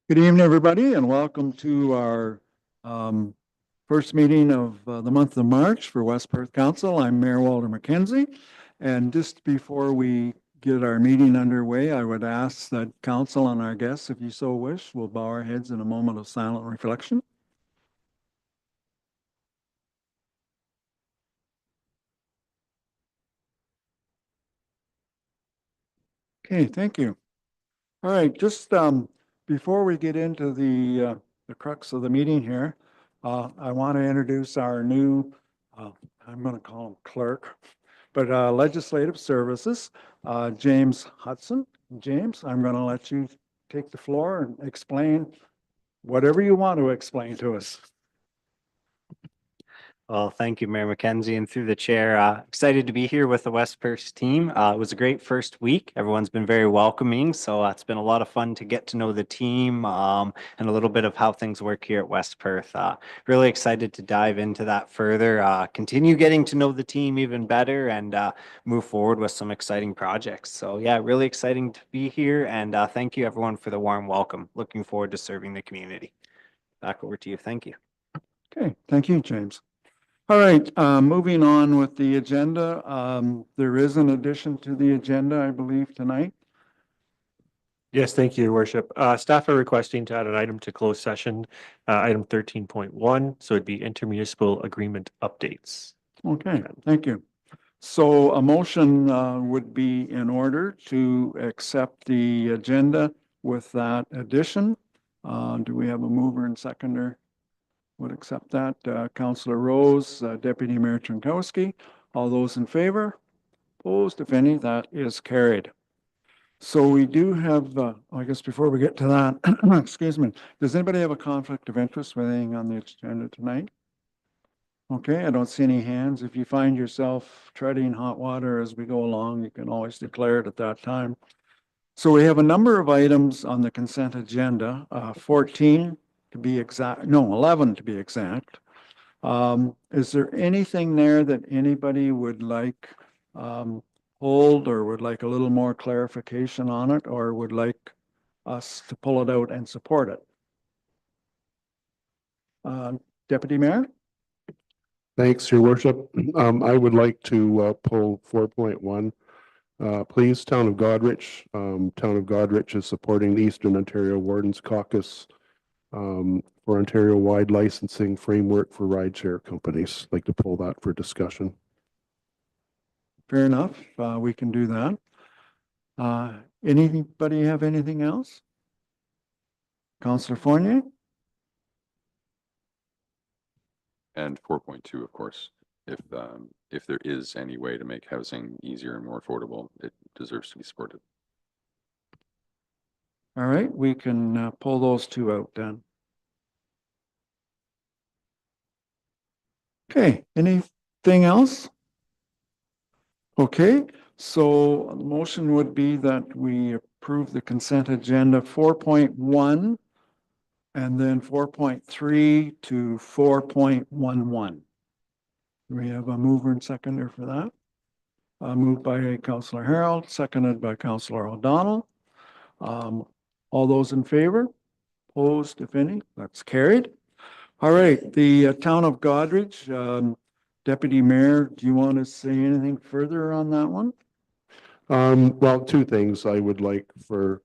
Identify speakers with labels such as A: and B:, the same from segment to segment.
A: Good evening, everybody, and welcome to our first meeting of the month of March for West Perth Council. I'm Mayor Walter McKenzie. And just before we get our meeting underway, I would ask that council and our guests, if you so wish, will bow our heads in a moment of silent reflection. Okay, thank you. All right, just before we get into the crux of the meeting here, I want to introduce our new, I'm going to call him clerk, but Legislative Services, James Hudson. James, I'm going to let you take the floor and explain whatever you want to explain to us.
B: Well, thank you, Mayor McKenzie, and through the chair. Excited to be here with the West Perth team. It was a great first week. Everyone's been very welcoming, so it's been a lot of fun to get to know the team and a little bit of how things work here at West Perth. Really excited to dive into that further, continue getting to know the team even better, and move forward with some exciting projects. So yeah, really exciting to be here, and thank you everyone for the warm welcome. Looking forward to serving the community. Back over to you. Thank you.
A: Okay, thank you, James. All right, moving on with the agenda. There is an addition to the agenda, I believe, tonight.
C: Yes, thank you, Your Worship. Staff are requesting to add an item to closed session, item 13.1, so it'd be intermunicipal agreement updates.
A: Okay, thank you. So a motion would be in order to accept the agenda with that addition. Do we have a mover and seconder? Would accept that. Councillor Rose, Deputy Mayor Tronkowski. All those in favor? Opposed, if any, that is carried. So we do have, I guess before we get to that, excuse me, does anybody have a conflict of interest with anything on the agenda tonight? Okay, I don't see any hands. If you find yourself treading hot water as we go along, you can always declare it at that time. So we have a number of items on the consent agenda, 14 to be exact, no, 11 to be exact. Is there anything there that anybody would like hold or would like a little more clarification on it or would like us to pull it out and support it? Deputy Mayor?
D: Thanks, Your Worship. I would like to pull 4.1. Please, Town of Goderich. Town of Goderich is supporting the Eastern Ontario Warden's Caucus for Ontario-wide licensing framework for rideshare companies. I'd like to pull that for discussion.
A: Fair enough. We can do that. Anybody have anything else? Councillor Fournier?
E: And 4.2, of course, if there is any way to make housing easier and more affordable, it deserves to be supported.
A: All right, we can pull those two out then. Okay, anything else? Okay, so the motion would be that we approve the consent agenda 4.1 and then 4.3 to 4.11. Do we have a mover and seconder for that? Moved by Councillor Harold, seconded by Councillor O'Donnell. All those in favor? Opposed, if any? That's carried. All right, the Town of Goderich, Deputy Mayor, do you want to say anything further on that one?
D: Well, two things I would like for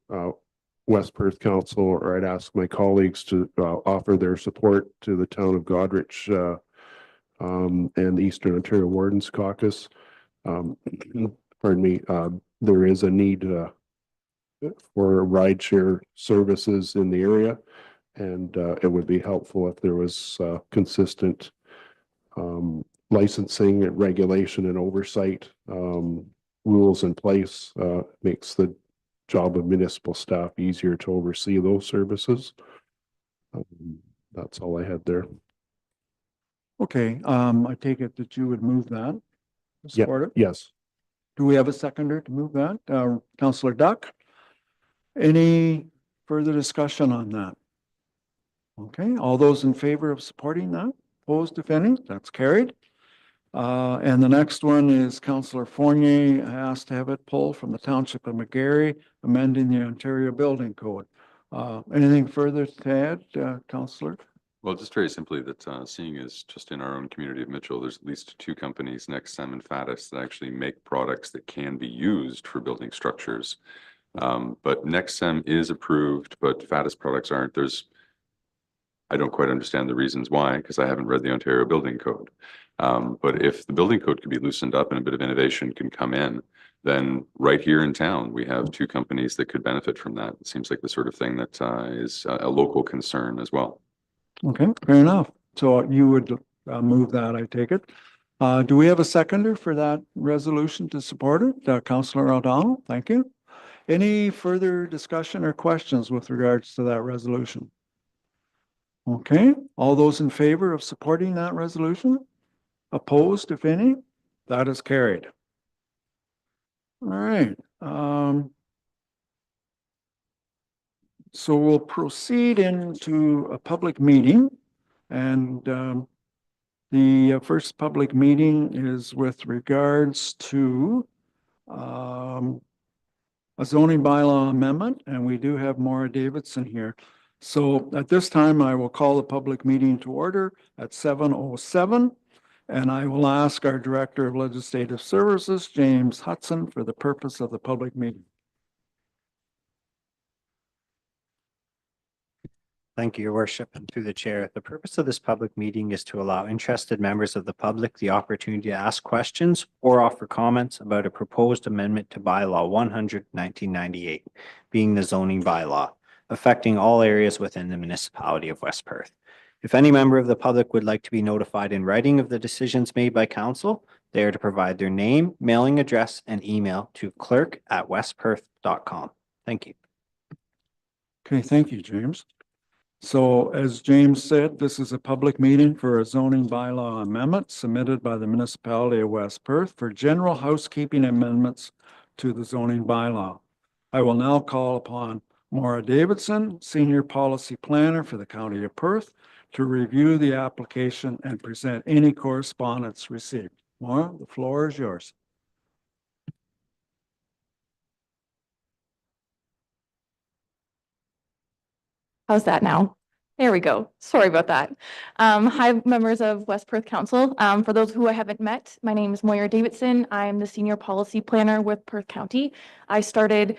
D: West Perth Council, or I'd ask my colleagues to offer their support to the Town of Goderich and the Eastern Ontario Warden's Caucus. Pardon me, there is a need for rideshare services in the area, and it would be helpful if there was consistent licensing, regulation, and oversight rules in place. Makes the job of municipal staff easier to oversee those services. That's all I had there.
A: Okay, I take it that you would move that. Support it?
D: Yes.
A: Do we have a seconder to move that? Councillor Duck? Any further discussion on that? Okay, all those in favor of supporting that? Opposed, if any? That's carried. And the next one is Councillor Fournier asked to have it pulled from the Township of McGarry, amending the Ontario Building Code. Anything further to add, Counselor?
E: Well, just very simply that seeing as just in our own community of Mitchell, there's at least two companies, Nexsem and Fatis, that actually make products that can be used for building structures. But Nexsem is approved, but Fatis products aren't. I don't quite understand the reasons why, because I haven't read the Ontario Building Code. But if the building code could be loosened up and a bit of innovation can come in, then right here in town, we have two companies that could benefit from that. It seems like the sort of thing that is a local concern as well.
A: Okay, fair enough. So you would move that, I take it. Do we have a seconder for that resolution to support it? Councillor O'Donnell, thank you. Any further discussion or questions with regards to that resolution? Okay, all those in favor of supporting that resolution? Opposed, if any? That is carried. All right. So we'll proceed into a public meeting, and the first public meeting is with regards to a zoning bylaw amendment, and we do have Maura Davidson here. So at this time, I will call the public meeting to order at 7:07, and I will ask our Director of Legislative Services, James Hudson, for the purpose of the public meeting.
B: Thank you, Your Worship, and through the chair. The purpose of this public meeting is to allow interested members of the public the opportunity to ask questions or offer comments about a proposed amendment to bylaw 100/1998, being the zoning bylaw, affecting all areas within the municipality of West Perth. If any member of the public would like to be notified in writing of the decisions made by council, they are to provide their name, mailing address, and email to clerk@westperth.com. Thank you.
A: Okay, thank you, James. So as James said, this is a public meeting for a zoning bylaw amendment submitted by the municipality of West Perth for general housekeeping amendments to the zoning bylaw. I will now call upon Maura Davidson, Senior Policy Planner for the County of Perth, to review the application and present any correspondence received. Maura, the floor is yours.
F: How's that now? There we go. Sorry about that. Hi, members of West Perth Council. For those who I haven't met, my name is Moira Davidson. I'm the Senior Policy Planner with Perth County. I started,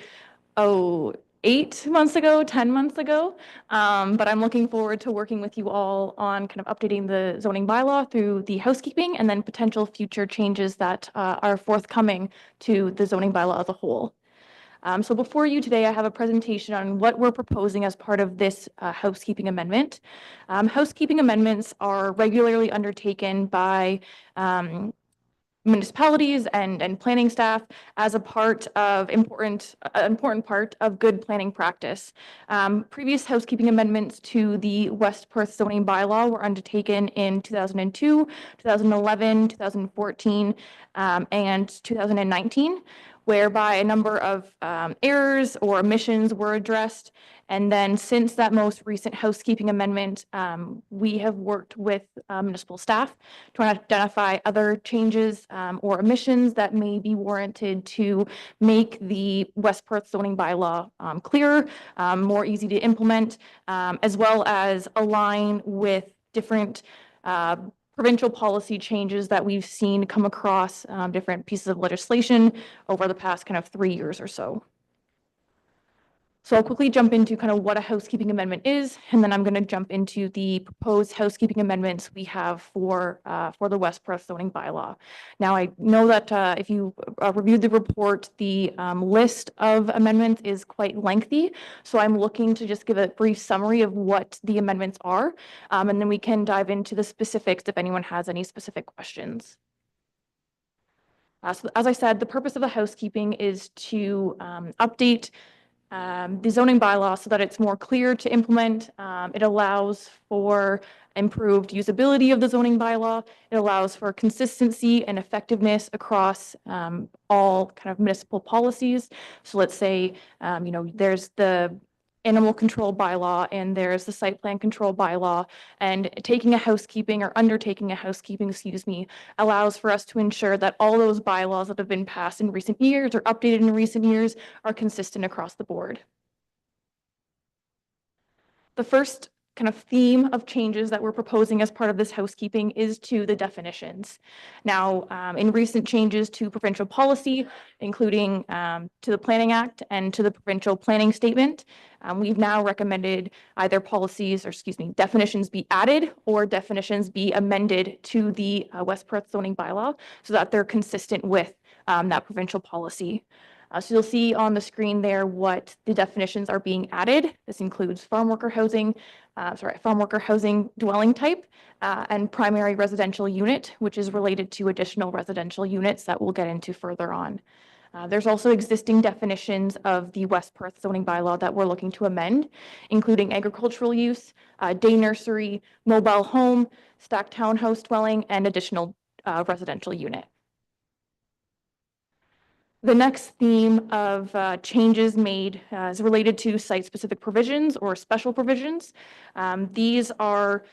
F: 8 months ago, 10 months ago. But I'm looking forward to working with you all on kind of updating the zoning bylaw through the housekeeping and then potential future changes that are forthcoming to the zoning bylaw as a whole. So before you today, I have a presentation on what we're proposing as part of this housekeeping amendment. Housekeeping amendments are regularly undertaken by municipalities and planning staff as a part of important part of good planning practice. Previous housekeeping amendments to the West Perth zoning bylaw were undertaken in 2002, 2011, 2014, and 2019. Whereby a number of errors or omissions were addressed. And then since that most recent housekeeping amendment, we have worked with municipal staff to identify other changes or omissions that may be warranted to make the West Perth zoning bylaw clearer, more easy to implement, as well as align with different provincial policy changes that we've seen come across different pieces of legislation over the past kind of 3 years or so. So I'll quickly jump into kind of what a housekeeping amendment is, and then I'm going to jump into the proposed housekeeping amendments we have for the West Perth zoning bylaw. Now, I know that if you reviewed the report, the list of amendments is quite lengthy, so I'm looking to just give a brief summary of what the amendments are, and then we can dive into the specifics if anyone has any specific questions. So as I said, the purpose of the housekeeping is to update the zoning bylaw so that it's more clear to implement. It allows for improved usability of the zoning bylaw. It allows for consistency and effectiveness across all kind of municipal policies. So let's say, there's the animal control bylaw and there's the site plan control bylaw, and taking a housekeeping or undertaking a housekeeping, allows for us to ensure that all those bylaws that have been passed in recent years or updated in recent years are consistent across the board. The first kind of theme of changes that we're proposing as part of this housekeeping is to the definitions. Now, in recent changes to provincial policy, including to the Planning Act and to the provincial planning statement, we've now recommended either definitions be added or definitions be amended to the West Perth zoning bylaw so that they're consistent with that provincial policy. So you'll see on the screen there what the definitions are being added. This includes farm worker housing dwelling type, and primary residential unit, which is related to additional residential units that we'll get into further on. There's also existing definitions of the West Perth zoning bylaw that we're looking to amend, including agricultural use, day nursery, mobile home, stacked townhouse dwelling, and additional residential unit. The next theme of changes made is related to site-specific provisions or special provisions. These are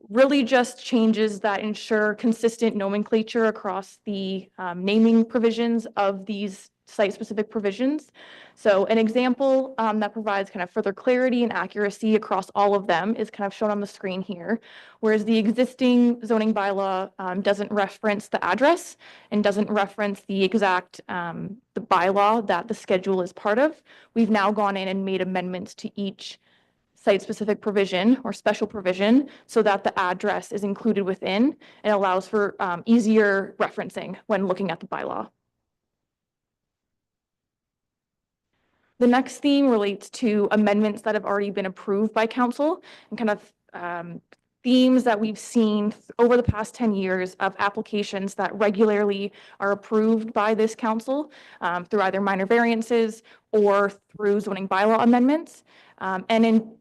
F: really just changes that ensure consistent nomenclature across the naming provisions of these site-specific provisions. So an example that provides kind of further clarity and accuracy across all of them is kind of shown on the screen here, whereas the existing zoning bylaw doesn't reference the address and doesn't reference the exact the bylaw that the schedule is part of. We've now gone in and made amendments to each site-specific provision or special provision so that the address is included within and allows for easier referencing when looking at the bylaw. The next theme relates to amendments that have already been approved by council and kind of themes that we've seen over the past 10 years of applications that regularly are approved by this council through either minor variances or through zoning bylaw amendments. And in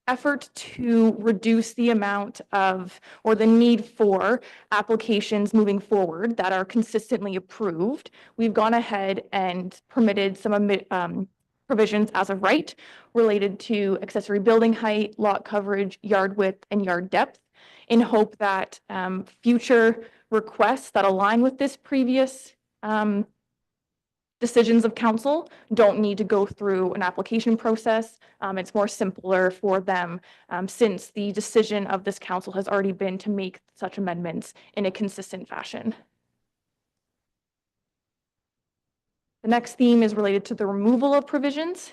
F: effort to reduce the amount of or the need for applications moving forward that are consistently approved, we've gone ahead and permitted some provisions as of right related to accessory building height, lot coverage, yard width, and yard depth in hope that future requests that align with this previous decisions of council don't need to go through an application process. It's more simpler for them since the decision of this council has already been to make such amendments in a consistent fashion. The next theme is related to the removal of provisions.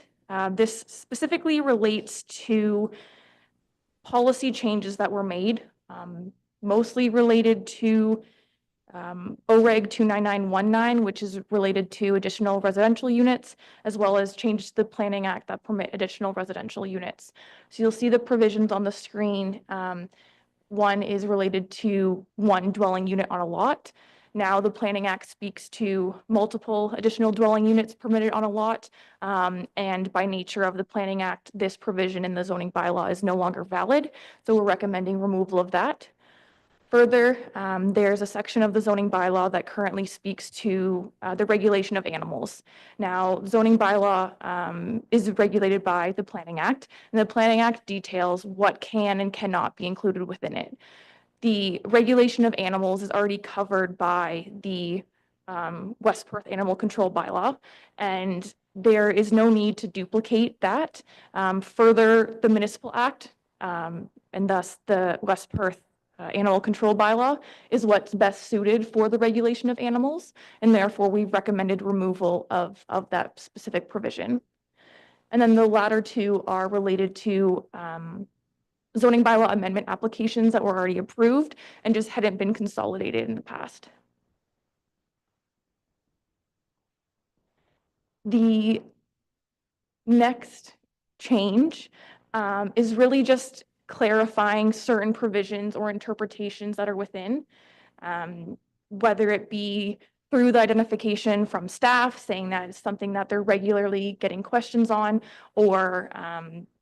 F: This specifically relates to policy changes that were made, mostly related to OREG 29919, which is related to additional residential units, as well as changes to the Planning Act that permit additional residential units. So you'll see the provisions on the screen. One is related to one dwelling unit on a lot. Now the Planning Act speaks to multiple additional dwelling units permitted on a lot. And by nature of the Planning Act, this provision in the zoning bylaw is no longer valid. So we're recommending removal of that. Further, there's a section of the zoning bylaw that currently speaks to the regulation of animals. Now, zoning bylaw is regulated by the Planning Act, and the Planning Act details what can and cannot be included within it. The regulation of animals is already covered by the West Perth Animal Control Bylaw, and there is no need to duplicate that. Further, the Municipal Act, and thus the West Perth Animal Control Bylaw is what's best suited for the regulation of animals, and therefore we've recommended removal of that specific provision. And then the latter two are related to zoning bylaw amendment applications that were already approved and just hadn't been consolidated in the past. The next change is really just clarifying certain provisions or interpretations that are within, whether it be through the identification from staff saying that it's something that they're regularly getting questions on, or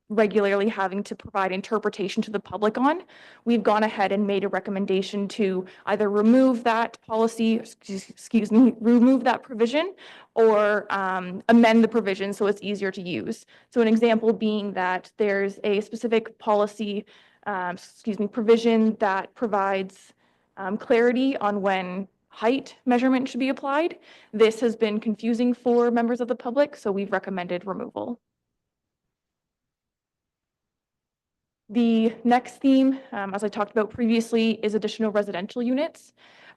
F: regularly having to provide interpretation to the public on. We've gone ahead and made a recommendation to either remove that policy, remove that provision, or amend the provision so it's easier to use. So an example being that there's a specific policy, provision that provides clarity on when height measurement should be applied. This has been confusing for members of the public, so we've recommended removal. The next theme, as I talked about previously, is additional residential units.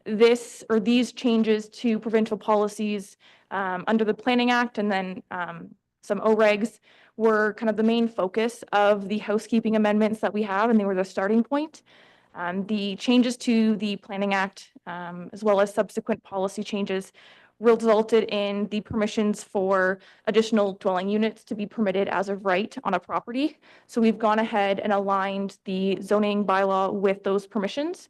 F: These changes to provincial policies under the Planning Act and then some OREGs were kind of the main focus of the housekeeping amendments that we have, and they were the starting point. The changes to the Planning Act, as well as subsequent policy changes, resulted in the permissions for additional dwelling units to be permitted as of right on a property. So we've gone ahead and aligned the zoning bylaw with those permissions.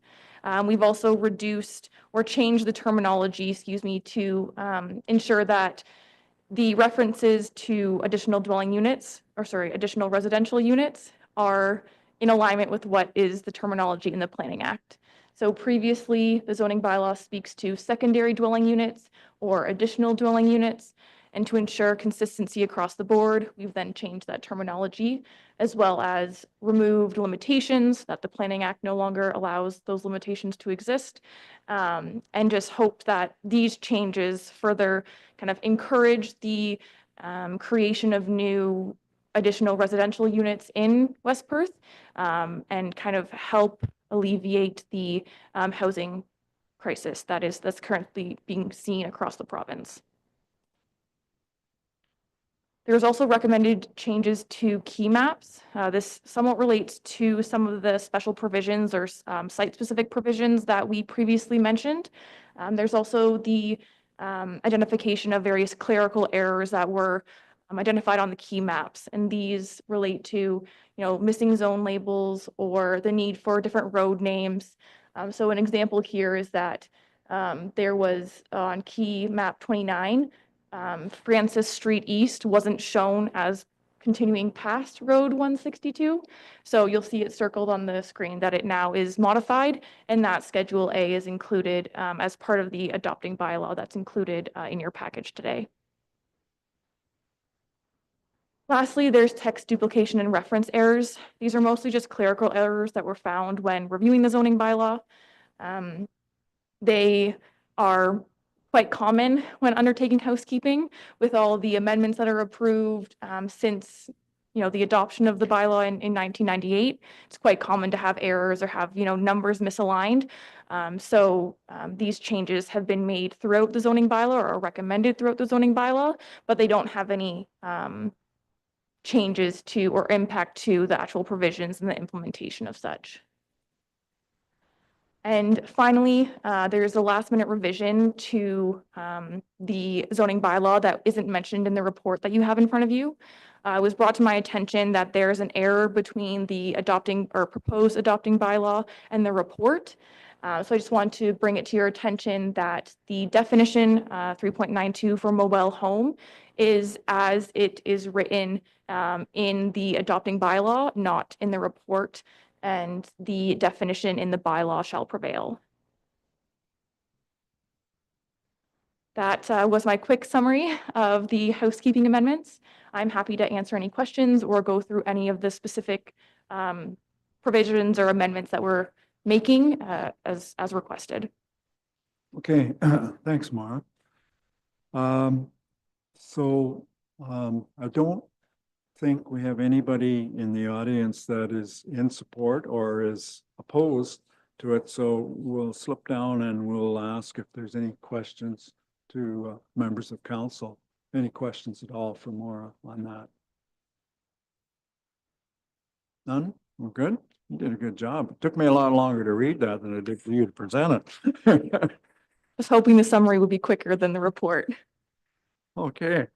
F: We've also reduced or changed the terminology, to ensure that the references to additional additional residential units are in alignment with what is the terminology in the Planning Act. So previously, the zoning bylaw speaks to secondary dwelling units or additional dwelling units. And to ensure consistency across the board, we've then changed that terminology, as well as removed limitations that the Planning Act no longer allows those limitations to exist. And just hope that these changes further kind of encourage the creation of new additional residential units in West Perth and kind of help alleviate the housing crisis that's currently being seen across the province. There's also recommended changes to key maps. This somewhat relates to some of the special provisions or site-specific provisions that we previously mentioned. There's also the identification of various clerical errors that were identified on the key maps, and these relate to, missing zone labels or the need for different road names. So an example here is that there was on key map 29, Francis Street East wasn't shown as continuing past Road 162. So you'll see it circled on the screen that it now is modified, and that Schedule A is included as part of the adopting bylaw that's included in your package today. Lastly, there's text duplication and reference errors. These are mostly just clerical errors that were found when reviewing the zoning bylaw. They are quite common when undertaking housekeeping with all the amendments that are approved since the adoption of the bylaw in 1998. It's quite common to have errors or have numbers misaligned. So these changes have been made throughout the zoning bylaw or are recommended throughout the zoning bylaw, but they don't have any changes to or impact to the actual provisions and the implementation of such. And finally, there's a last minute revision to the zoning bylaw that isn't mentioned in the report that you have in front of you. It was brought to my attention that there's an error between the adopting or proposed adopting bylaw and the report. So I just want to bring it to your attention that the definition 3.92 for mobile home is as it is written in the adopting bylaw, not in the report, and the definition in the bylaw shall prevail. That was my quick summary of the housekeeping amendments. I'm happy to answer any questions or go through any of the specific provisions or amendments that we're making as requested.
A: Okay, thanks, Mara. I don't think we have anybody in the audience that is in support or is opposed to it. So we'll slip down and we'll ask if there's any questions to members of council. Any questions at all for Maura on that? None? We're good? You did a good job. It took me a lot longer to read that than it did for you to present it.
F: I was hoping the summary would be quicker than the report.
A: Okay.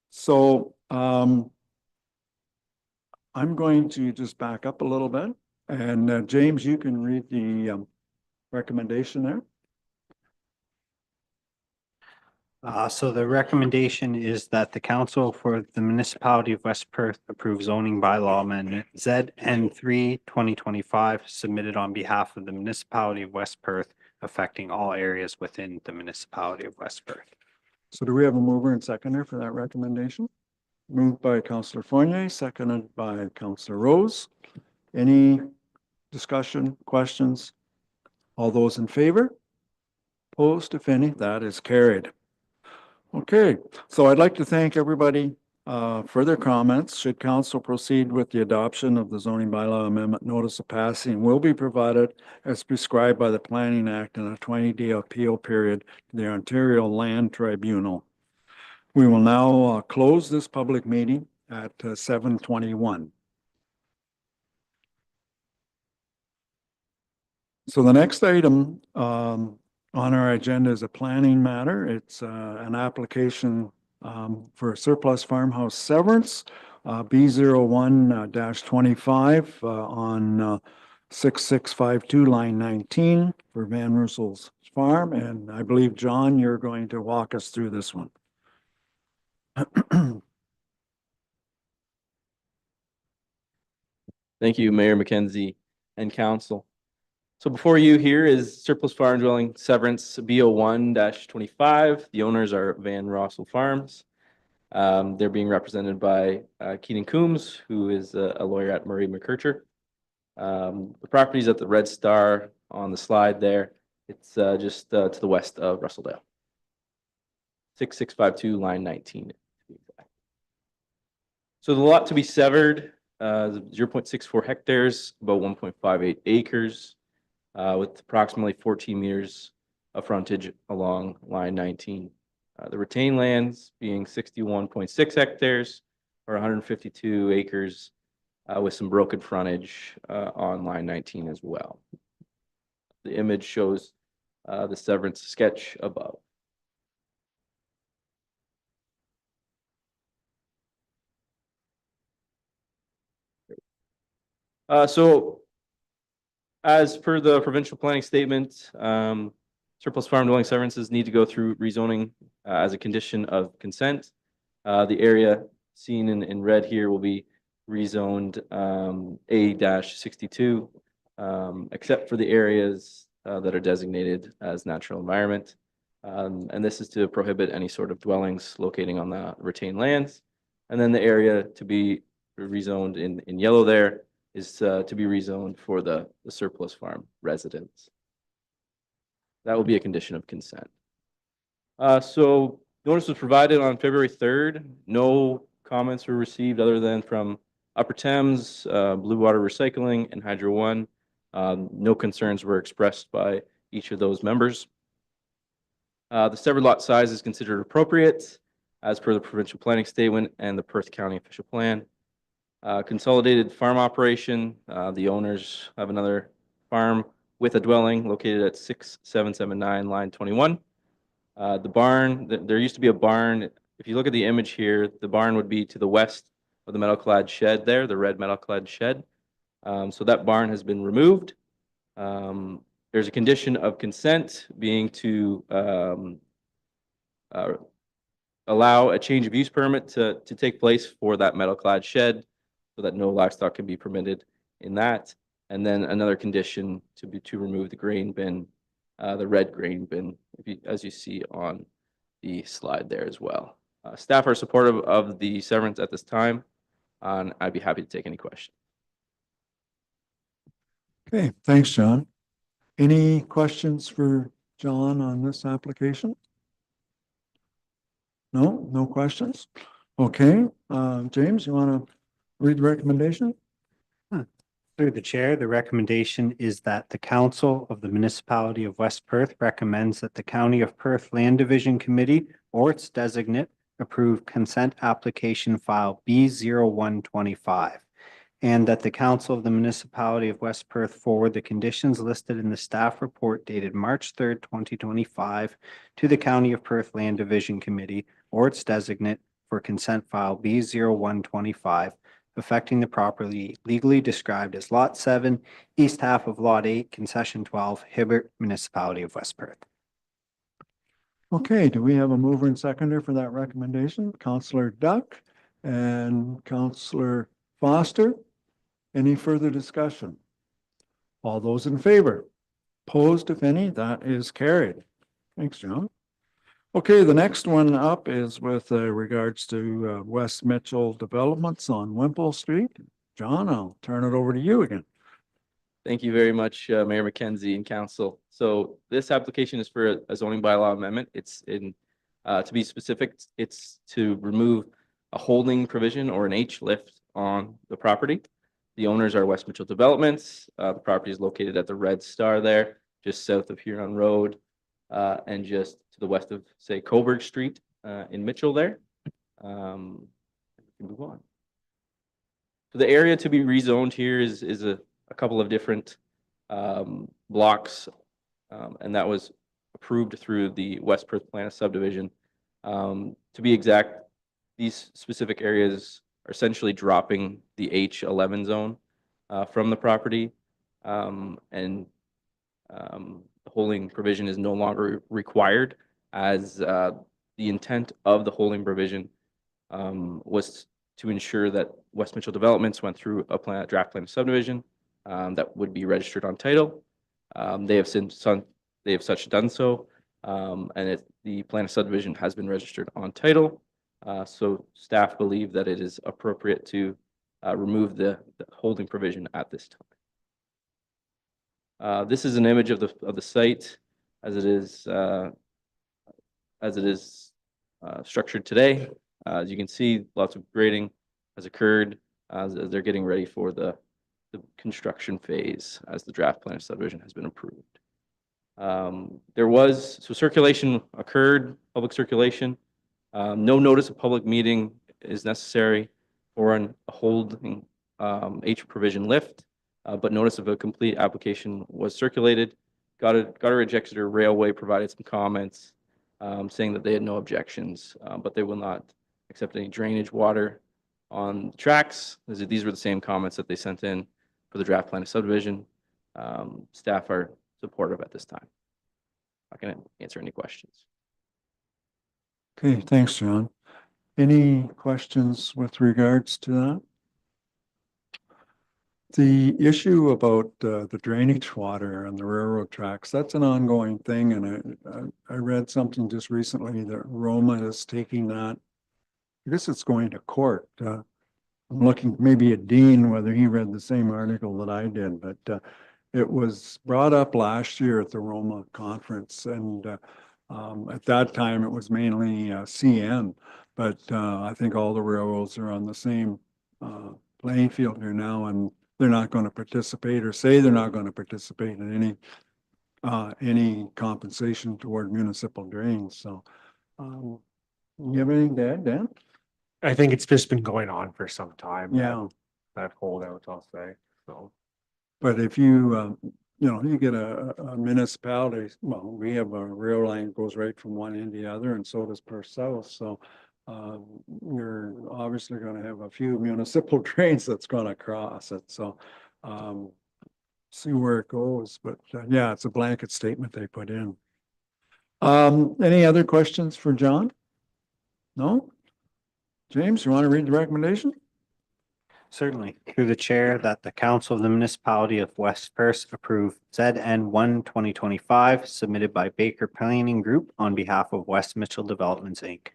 A: So I'm going to just back up a little bit. And James, you can read the recommendation there.
B: So the recommendation is that the council for the municipality of West Perth approve zoning bylaw amendment ZN3 2025 submitted on behalf of the municipality of West Perth affecting all areas within the municipality of West Perth.
A: So do we have a mover and seconder for that recommendation? Moved by Councillor Fournier, seconded by Councillor Rose. Any discussion, questions? All those in favor? Opposed, if any? That is carried. Okay, so I'd like to thank everybody Further comments, should council proceed with the adoption of the zoning bylaw amendment, notice of passing will be provided as prescribed by the Planning Act in a 20-day appeal period to the Ontario Land Tribunal. We will now close this public meeting at 7:21. So the next item on our agenda is a planning matter. It's an application for a surplus farmhouse severance, B01-25 on 6652 line 19 for Van Russel's farm. And I believe, John, you're going to walk us through this one.
G: Thank you, Mayor McKenzie and council. So before you here is surplus farm dwelling severance B01-25. The owners are Van Rossel Farms. They're being represented by Keenan Coombs, who is a lawyer at Murray McKercher. The property is at the red star on the slide there. It's just to the west of Russelldale. 6652 line 19. So the lot to be severed, 0.64 hectares, about 1.58 acres, with approximately 14 meters of frontage along line 19. The retained lands being 61.6 hectares or 152 acres, with some broken frontage on line 19 as well. The image shows the severance sketch above. So as per the provincial planning statement, surplus farm dwelling severances need to go through rezoning as a condition of consent. The area seen in red here will be rezoned A-62, except for the areas that are designated as natural environment. And this is to prohibit any sort of dwellings locating on the retained lands. And then the area to be rezoned in yellow there is to be rezoned for the surplus farm residents. That will be a condition of consent. So notice was provided on February 3rd. No comments were received other than from Upper Thames, Blue Water Recycling, and Hydro One. No concerns were expressed by each of those members. The severed lot size is considered appropriate as per the provincial planning statement and the Perth County official plan. Consolidated farm operation. The owners have another farm with a dwelling located at 6779 line 21. The barn, there used to be a barn. If you look at the image here, the barn would be to the west of the metal clad shed there, the red metal clad shed. So that barn has been removed. There's a condition of consent being to allow a change of use permit to take place for that metal clad shed, so that no livestock can be permitted in that. And then another condition to remove the grain bin, the red grain bin, as you see on the slide there as well. Staff are supportive of the severance at this time, and I'd be happy to take any questions.
A: Okay, thanks, John. Any questions for John on this application? No, no questions? Okay, James, you want to read the recommendation?
B: Through the chair, the recommendation is that the Council of the Municipality of West Perth recommends that the County of Perth Land Division Committee or its designate approve consent application file B0125, and that the Council of the Municipality of West Perth forward the conditions listed in the staff report dated March 3rd, 2025 to the County of Perth Land Division Committee or its designate for consent file B0125, affecting the property legally described as Lot 7, east half of Lot 8, Concession 12, Hibbert, Municipality of West Perth.
A: Okay, do we have a mover and seconder for that recommendation? Councillor Duck and Councillor Foster. Any further discussion? All those in favor? Opposed, if any? That is carried. Thanks, John. Okay, the next one up is with regards to West Mitchell Developments on Wimple Street. John, I'll turn it over to you again.
G: Thank you very much, Mayor McKenzie and council. So this application is for a zoning bylaw amendment. It's in, to be specific, it's to remove a holding provision or an H lift on the property. The owners are West Mitchell Developments. The property is located at the Red Star there, just south of Huron Road, and just to the west of, say, Coburg Street in Mitchell there. We can move on. So the area to be rezoned here is a couple of different blocks, and that was approved through the West Perth Plan of Subdivision. To be exact, these specific areas are essentially dropping the H11 zone from the property, and the holding provision is no longer required, as the intent of the holding provision was to ensure that West Mitchell Developments went through a draft plan of subdivision that would be registered on title. They have such done so, and the plan of subdivision has been registered on title. So staff believe that it is appropriate to remove the holding provision at this time. This is an image of the site as it is structured today. As you can see, lots of grading has occurred as they're getting ready for the construction phase as the draft plan of subdivision has been approved. Circulation occurred, public circulation. No notice of public meeting is necessary for a holding H provision lift, but notice of a complete application was circulated. Goderich Exeter Railway provided some comments saying that they had no objections, but they will not accept any drainage water on the tracks. These were the same comments that they sent in for the draft plan of subdivision. Staff are supportive at this time. I can answer any questions.
A: Okay, thanks, John. Any questions with regards to that? The issue about the drainage water on the railroad tracks, that's an ongoing thing, and I read something just recently that Roma is taking that. I guess it's going to court. I'm looking maybe at Dean, whether he read the same article that I did, but it was brought up last year at the Roma conference, and at that time it was mainly CN, but I think all the railroads are on the same playing field here now, and they're not going to participate or say they're not going to participate in any compensation toward municipal drains. So, you have anything to add, Dan?
C: I think it's just been going on for some time.
A: Yeah.
C: That holdout, I'll say, so.
A: But if you, you get a municipality, well, we have a rail line that goes right from one end to the other, and so does Perth South. So you're obviously going to have a few municipal drains that's going to cross it. So see where it goes. But yeah, it's a blanket statement they put in. Any other questions for John? No? James, you want to read the recommendation?
B: Certainly. Through the chair, that the Council of the Municipality of West Perth approve ZN 1/2025 submitted by Baker Planning Group on behalf of West Mitchell Developments, Inc.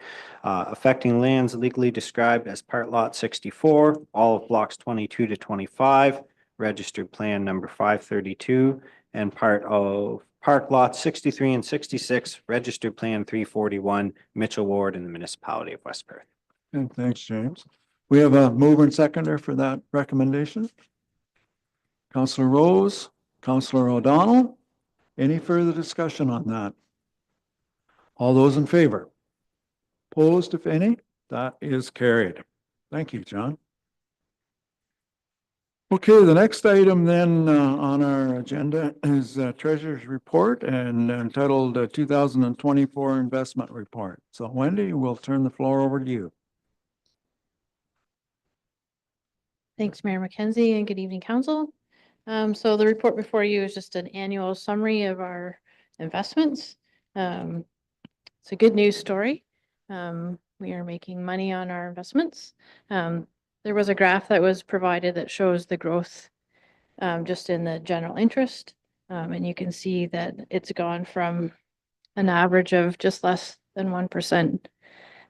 B: Affecting lands legally described as Part Lot 64, all of blocks 22 to 25, registered plan number 532, and part of Park Lots 63 and 66, registered plan 341, Mitchell Ward in the municipality of West Perth.
A: Okay, thanks, James. We have a mover and seconder for that recommendation. Councillor Rose, Councillor O'Donnell. Any further discussion on that? All those in favor? Opposed, if any? That is carried. Thank you, John. Okay, the next item then on our agenda is Treasurer's Report and entitled 2024 Investment Report. So Wendy, we'll turn the floor over to you.
H: Thanks, Mayor McKenzie, and good evening, Council. So the report before you is just an annual summary of our investments. It's a good news story. We are making money on our investments. There was a graph that was provided that shows the growth just in the general interest. And you can see that it's gone from an average of just less than 1%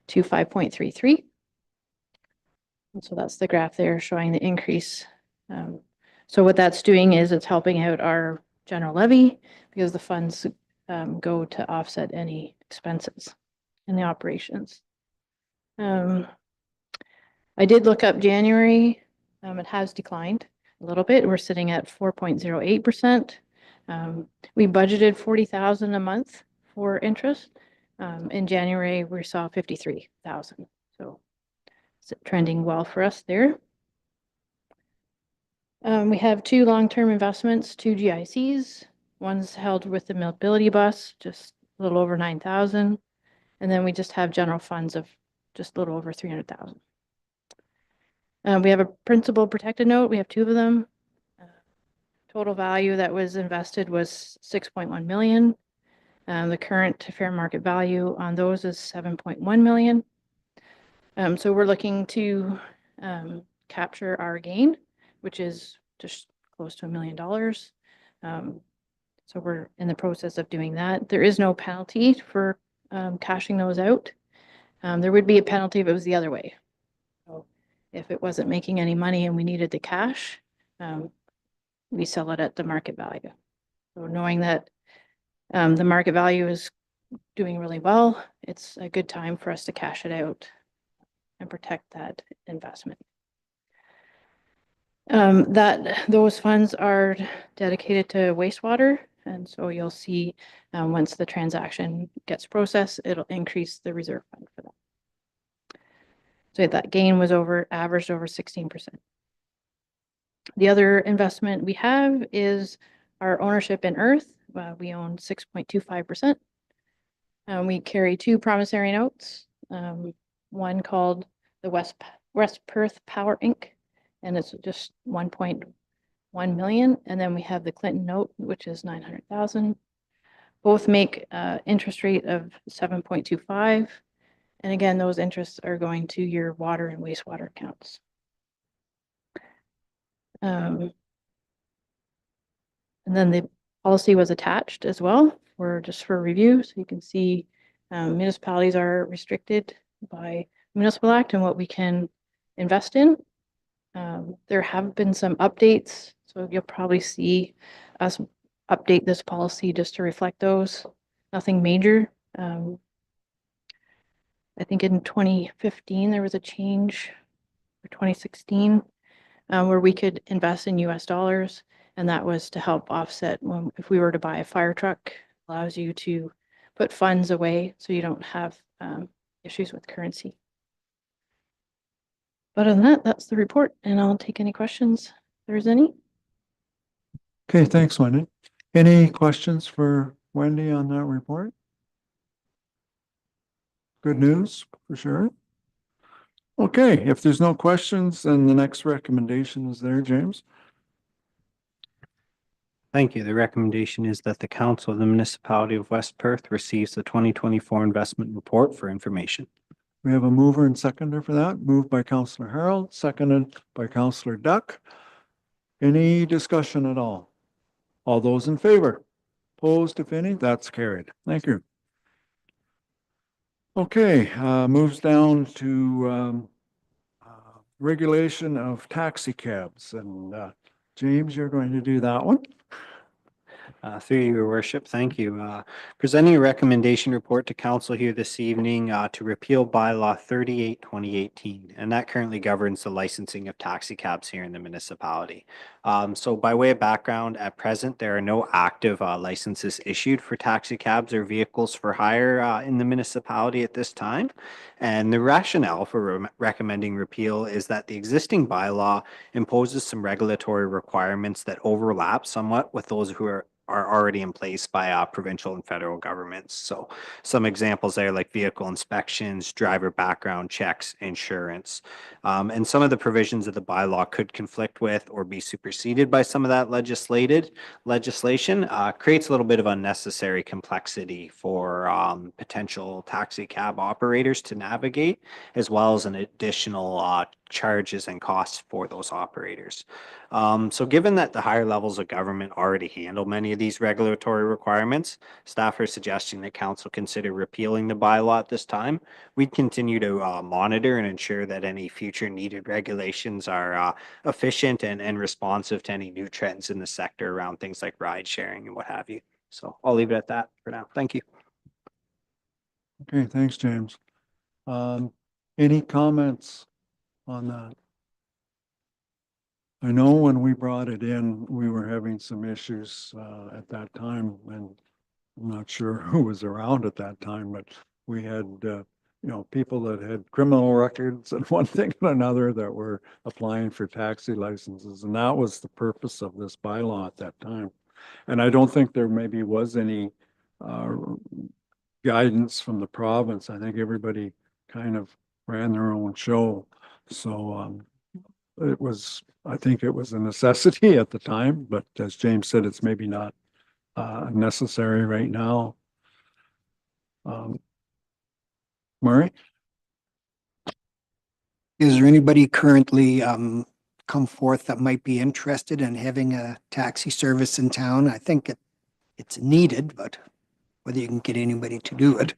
H: to 5.33. And so that's the graph there showing the increase. So what that's doing is it's helping out our general levy because the funds go to offset any expenses in the operations. I did look up January. It has declined a little bit. We're sitting at 4.08%. We budgeted 40,000 a month for interest. In January, we saw 53,000. So it's trending well for us there. We have two long-term investments, two GICs. One's held with the mobility bus, just a little over 9,000. And then we just have general funds of just a little over 300,000. We have a principal protected note. We have two of them. Total value that was invested was 6.1 million. The current fair market value on those is 7.1 million. So we're looking to capture our gain, which is just close to $1 million. So we're in the process of doing that. There is no penalty for cashing those out. There would be a penalty if it was the other way. So if it wasn't making any money and we needed the cash, we sell it at the market value. So knowing that the market value is doing really well, it's a good time for us to cash it out and protect that investment. Those funds are dedicated to wastewater. And so you'll see once the transaction gets processed, it'll increase the reserve fund for that. So that gain was averaged over 16%. The other investment we have is our ownership in Earth. We own 6.25%. We carry two promissory notes, one called the West Perth Power Inc., and it's just 1.1 million. And then we have the Clinton note, which is 900,000. Both make interest rate of 7.25. And again, those interests are going to your water and wastewater accounts. And then the policy was attached as well just for review. So you can see municipalities are restricted by Municipal Act and what we can invest in. There have been some updates, so you'll probably see us update this policy just to reflect those. Nothing major. I think in 2015 there was a change, or 2016, where we could invest in US dollars, and that was to help offset if we were to buy a fire truck. Allows you to put funds away so you don't have issues with currency. But other than that, that's the report, and I'll take any questions if there's any.
A: Okay, thanks, Wendy. Any questions for Wendy on that report? Good news, for sure. Okay, if there's no questions, then the next recommendation is there, James.
B: Thank you. The recommendation is that the Council of the Municipality of West Perth receives the 2024 investment report for information.
A: We have a mover and seconder for that. Moved by Councillor Harold, seconded by Councillor Duck. Any discussion at all? All those in favor? Opposed, if any? That's carried. Thank you. Okay, moves down to regulation of taxi cabs. And James, you're going to do that one.
B: Through your worship, thank you. Presenting a recommendation report to council here this evening to repeal bylaw 38/2018, and that currently governs the licensing of taxi cabs here in the municipality. So by way of background, at present, there are no active licenses issued for taxi cabs or vehicles for hire in the municipality at this time. And the rationale for recommending repeal is that the existing bylaw imposes some regulatory requirements that overlap somewhat with those who are already in place by provincial and federal governments. So some examples there like vehicle inspections, driver background checks, insurance. And some of the provisions of the bylaw could conflict with or be superseded by some of that legislation. Creates a little bit of unnecessary complexity for potential taxi cab operators to navigate, as well as an additional charges and costs for those operators. So given that the higher levels of government already handle many of these regulatory requirements, staff are suggesting that council consider repealing the bylaw at this time. We'd continue to monitor and ensure that any future needed regulations are efficient and responsive to any new trends in the sector around things like ride sharing and what have you. So I'll leave it at that for now. Thank you.
A: Okay, thanks, James. Any comments on that? I know when we brought it in, we were having some issues at that time, and I'm not sure who was around at that time, but we had, people that had criminal records and one thing and another that were applying for taxi licenses, and that was the purpose of this bylaw at that time. And I don't think there maybe was any guidance from the province. I think everybody kind of ran their own show. So I think it was a necessity at the time, but as James said, it's maybe not necessary right now. Murray?
I: Is there anybody currently come forth that might be interested in having a taxi service in town? I think it's needed, but whether you can get anybody to do it.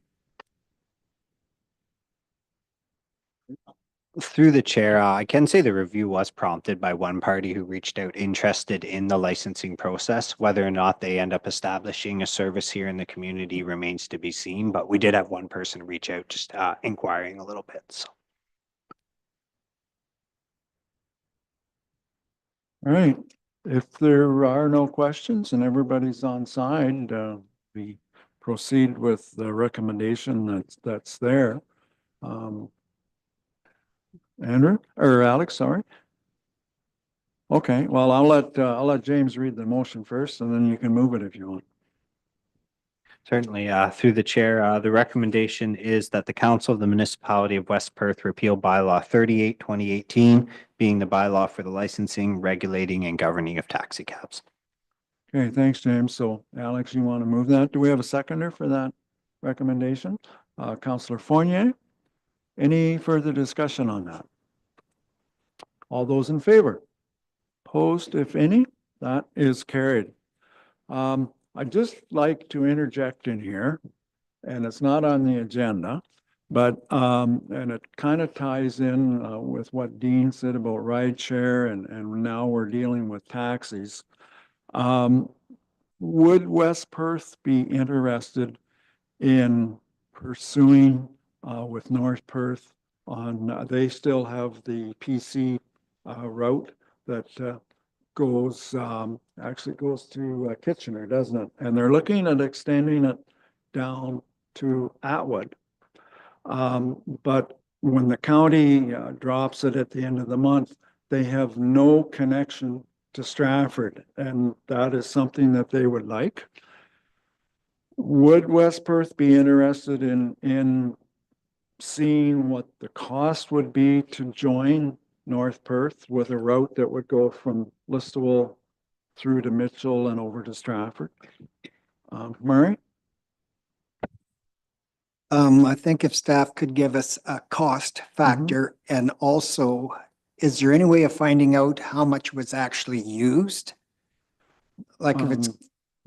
B: Through the chair, I can say the review was prompted by one party who reached out interested in the licensing process. Whether or not they end up establishing a service here in the community remains to be seen, but we did have one person reach out just inquiring a little bit. So.
A: All right, if there are no questions and everybody's on side, we proceed with the recommendation that's there. Andrew or Alex, sorry. Okay, well, I'll let James read the motion first, and then you can move it if you want.
B: Certainly, through the chair, the recommendation is that the Council of the Municipality of West Perth repeal bylaw 38, 2018, being the bylaw for the licensing, regulating, and governing of taxi cabs.
A: Okay, thanks, James. So Alex, you want to move that? Do we have a seconder for that recommendation? Councillor Fournier, any further discussion on that? All those in favor? Opposed, if any? That is carried. I'd just like to interject in here, and it's not on the agenda, but, and it kind of ties in with what Dean said about rideshare, and now we're dealing with taxis. Would West Perth be interested in pursuing with North Perth on, they still have the PC route that goes, actually goes to Kitchener, doesn't it? And they're looking at extending it down to Atwood. But when the county drops it at the end of the month, they have no connection to Stratford, and that is something that they would like. Would West Perth be interested in seeing what the cost would be to join North Perth with a route that would go from Listowel through to Mitchell and over to Stratford? Murray?
I: I think if staff could give us a cost factor, and also, is there any way of finding out how much was actually used? Like if it's,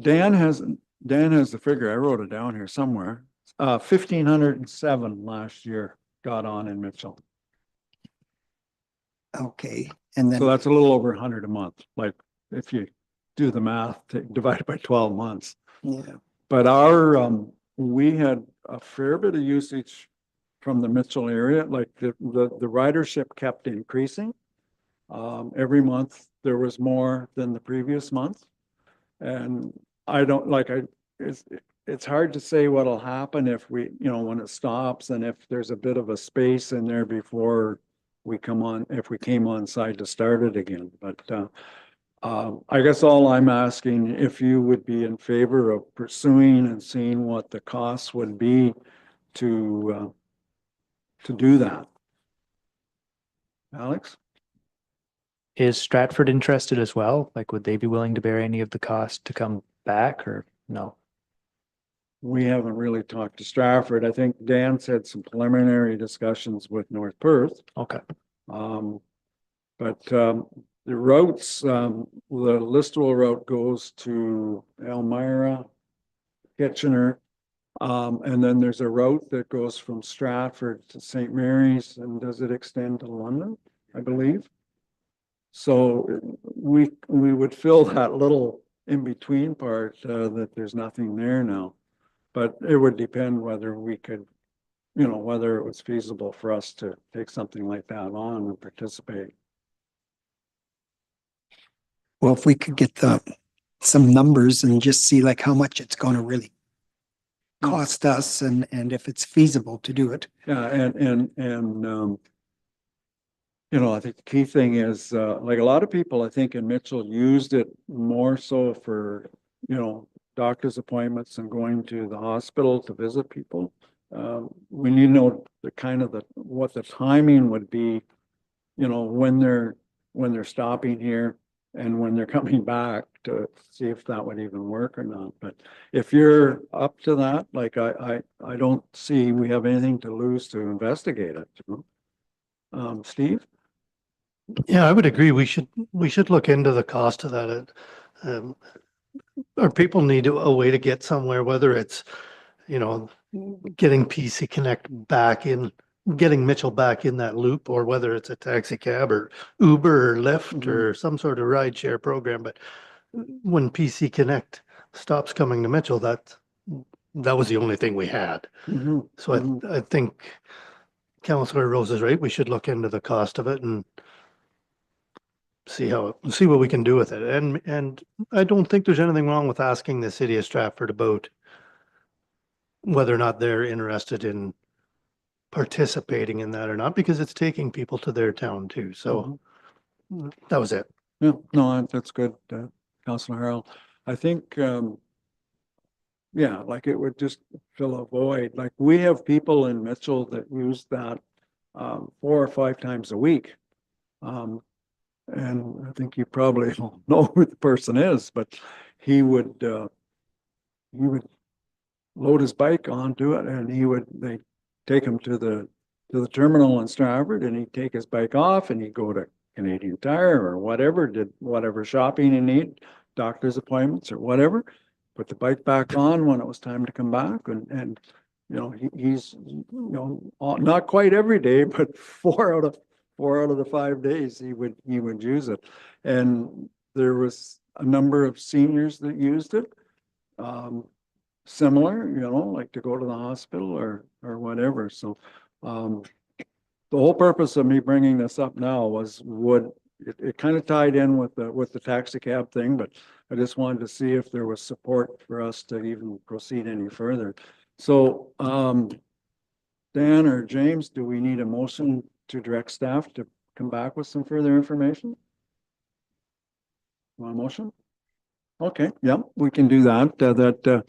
A: Dan has the figure. I wrote it down here somewhere. 1,507 last year got on in Mitchell.
I: okay, and
A: So
I: then,
A: that's a little over 100 a month. Like if you do the math, divide it by 12 months.
I: yeah,
A: But our, we had a fair bit of usage from the Mitchell area, like the ridership kept increasing. Every month there was more than the previous month. And I don't like, it's hard to say what'll happen if we, when it stops, and if there's a bit of a space in there before we come on, if we came on site to start it again. But I guess all I'm asking, if you would be in favor of pursuing and seeing what the costs would be to do that. Alex?
J: Is Stratford interested as well? Like, would they be willing to bear any of the cost to come back, or no?
A: We haven't really talked to Stratford. I think Dan's had some preliminary discussions with North Perth.
J: Okay.
A: But the routes, the Listowel route goes to Elmira, Kitchener, and then there's a route that goes from Stratford to St. Mary's, and does it extend to London, I believe? So we would fill that little in-between part that there's nothing there now. But it would depend whether we could you know, whether it was feasible for us to take something like that on and participate.
I: Well, if we could get some numbers and just see like how much it's going to really cost us and if it's feasible to do it.
A: Yeah, you know, I think the key thing is, like a lot of people, I think in Mitchell used it more so for, you know, doctor's appointments and going to the hospital to visit people. We need to know the kind of what the timing would be, you know, when they're stopping here and when they're coming back to see if that would even work or not. But if you're up to that, like I don't see we have anything to lose to investigate it. You know? Steve?
K: Yeah, I would agree. We should look into the cost of that. Our people need a way to get somewhere, whether it's, you know, getting PC Connect back in, getting Mitchell back in that loop, or whether it's a taxi cab or Uber or Lyft or some sort of rideshare program. But when PC Connect stops coming to Mitchell, that was the only thing we had. So I think Councillor Rose is right. We should look into the cost of it and see what we can do with it. And I don't think there's anything wrong with asking the city of Stratford about whether or not they're interested in participating in that or not, because it's taking people to their town too. So that was it.
A: Yeah, no, that's good, Councillor Harold. I think, yeah, like it would just fill a void. Like we have people in Mitchell that use that 4 or 5 times a week. And I think you probably don't know who the person is, but he would load his bike onto it and they take him to the terminal in Stratford and he'd take his bike off and he'd go to Canadian Tire or whatever, did whatever shopping he need, doctor's appointments or whatever, put the bike back on when it was time to come back and you know, he's, you know, not quite every day, but 4 out of the 5 days he would use it. And there was a number of seniors that used it. Similar, you know, like to go to the hospital or whatever. So the whole purpose of me bringing this up now was it kind of tied in with the taxi cab thing, but I just wanted to see if there was support for us to even proceed any further. So Dan or James, do we need a motion to direct staff to come back with some further information? Want a motion? Okay, yeah, we can do that.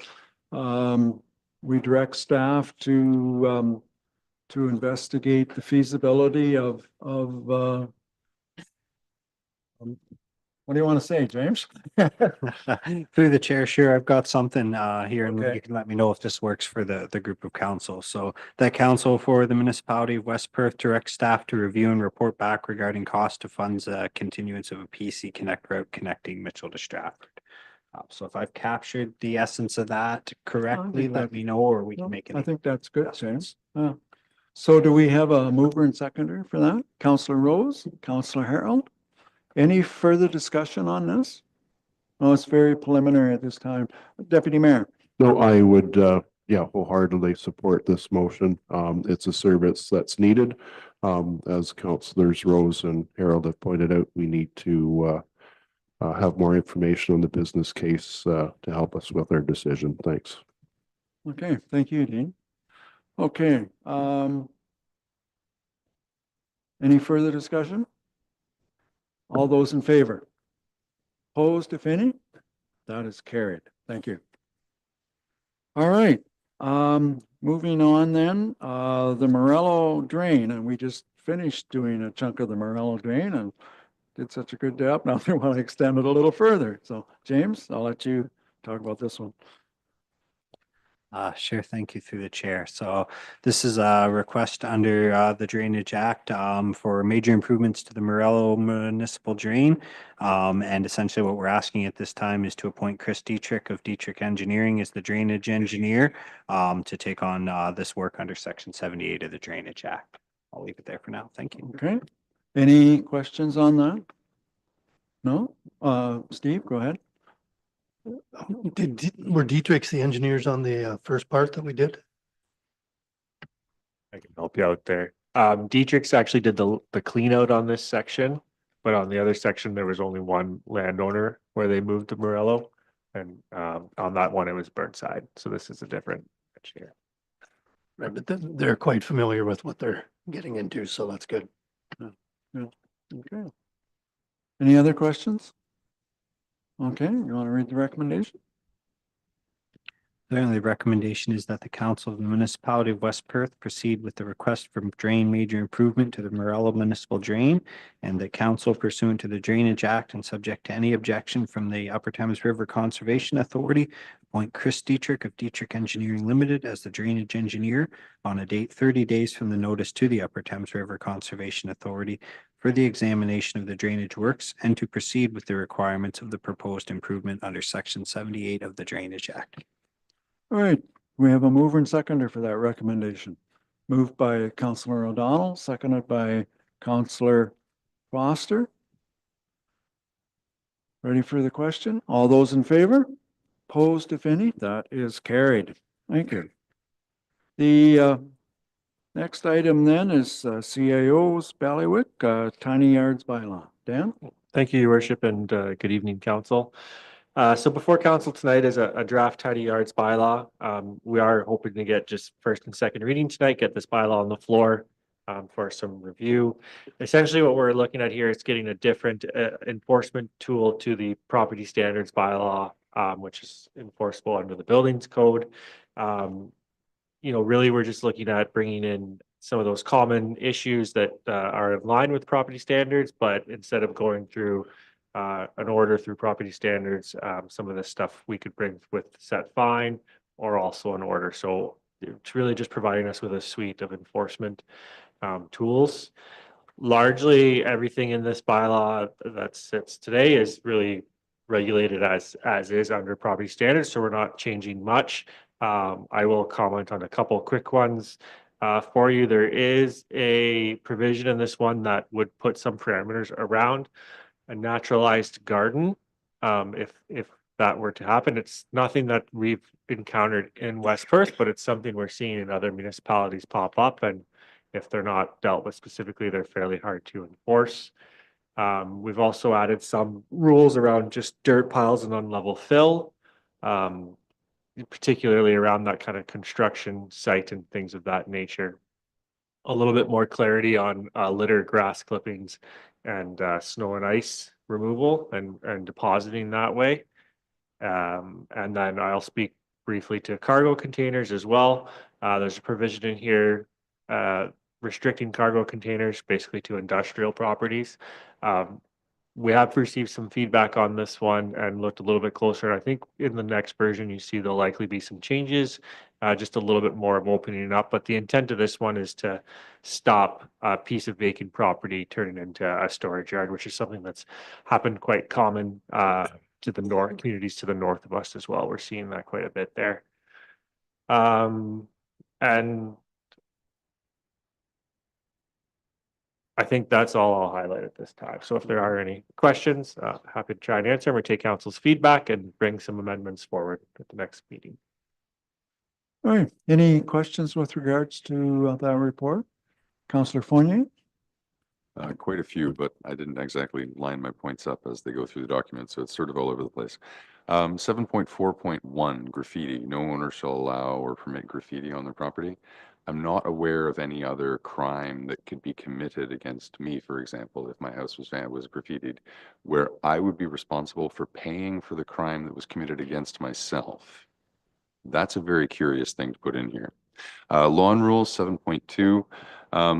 A: We direct staff to investigate the feasibility of what do you want to say, James?
B: Through the chair, sure, I've got something here and
A: Okay.
B: you can let me know if this works for the group of council. So that council for the municipality of West Perth directs staff to review and report back regarding cost of funds continuance of a PC Connect route connecting Mitchell to Stratford. So if I've captured the essence of that correctly, let me know or we can make it.
A: I think that's good, James. So do we have a mover and seconder for that? Councillor Rose, Councillor Harold? Any further discussion on this? No, it's very preliminary at this time. Deputy Mayor.
D: No, I would, wholeheartedly support this motion. It's a service that's needed. As Councillors Rose and Harold have pointed out, we need to have more information on the business case to help us with our decision. Thanks.
A: Okay, thank you, Dean. Okay. Any further discussion? All those in favor? Opposed, if any? That is carried. Thank you. All right. Moving on then, the Morello drain, and we just finished doing a chunk of the Morello drain and did such a good job. Now they want to extend it a little further. So James, I'll let you talk about this one.
B: Sure. Thank you through the chair. So this is a request under the Drainage Act for major improvements to the Morello Municipal Drain. And essentially what we're asking at this time is to appoint Chris Dietrich of Dietrich Engineering as the drainage engineer to take on this work under Section 78 of the Drainage Act. I'll leave it there for now. Thank you.
A: Okay. Any questions on that? No? Steve, go ahead.
K: Were Dietrich's the engineers on the first part that we did?
C: I can help you out there. Dietrich's actually did the clean out on this section, but on the other section, there was only one landowner where they moved to Morello. And on that one, it was Burnside. So this is a different here.
K: Right, but they're quite familiar with what they're getting into, so that's good.
A: Okay. Any other questions? Okay, you want to read the recommendation?
B: The only recommendation is that the Council of the Municipality of West Perth proceed with the request for drain major improvement to the Morello Municipal Drain, and the council pursuant to the Drainage Act and subject to any objection from the Upper Thames River Conservation Authority, appoint Chris Dietrich of Dietrich Engineering Limited as the drainage engineer on a date 30 days from the notice to the Upper Thames River Conservation Authority for the examination of the drainage works and to proceed with the requirements of the proposed improvement under Section 78 of the Drainage Act.
A: All right, we have a mover and seconder for that recommendation. Moved by Councillor O'Donnell, seconded by Councillor Foster. Ready for the question? All those in favor? Opposed, if any? That is carried. Thank you. The next item then is CAO's Ballywick tiny yards bylaw. Dan?
C: Thank you, Your Worship, and good evening, Council. So before Council tonight is a draft tidy yards bylaw. We are hoping to get just first and second reading tonight, get this bylaw on the floor for some review. Essentially, what we're looking at here is getting a different enforcement tool to the property standards bylaw, which is enforceable under the buildings code. Really, we're just looking at bringing in some of those common issues that are in line with property standards, but instead of going through an order through property standards, some of this stuff we could bring with set fine or also an order. So it's really just providing us with a suite of enforcement tools. Largely everything in this bylaw that sits today is really regulated as is under property standards. So we're not changing much. I will comment on a couple quick ones for you. There is a provision in this one that would put some parameters around a naturalized garden. If that were to happen, it's nothing that we've encountered in West Perth, but it's something we're seeing in other municipalities pop up. And if they're not dealt with specifically, they're fairly hard to enforce. We've also added some rules around just dirt piles and unlevel fill, particularly around that kind of construction site and things of that nature. A little bit more clarity on litter, grass clippings, and snow and ice removal and depositing that way. And then I'll speak briefly to cargo containers as well. There's a provision in here restricting cargo containers basically to industrial properties. We have received some feedback on this one and looked a little bit closer. I think in the next version, you see there'll likely be some changes, just a little bit more of opening it up. But the intent of this one is to stop a piece of vacant property turning into a storage yard, which is something that's happened quite common to the north, communities to the north of us as well. We're seeing that quite a bit there. And I think that's all I'll highlight at this time. So if there are any questions, happy to try and answer them or take council's feedback and bring some amendments forward at the next meeting.
A: All right, any questions with regards to that report? Councillor Fournier?
E: Quite a few, but I didn't exactly line my points up as they go through the document, so it's sort of all over the place. 7.4.1 graffiti. No owner shall allow or permit graffiti on their property. I'm not aware of any other crime that could be committed against me, for example, if my house was graffitied, where I would be responsible for paying for the crime that was committed against myself. That's a very curious thing to put in here. Lawn rules 7.2.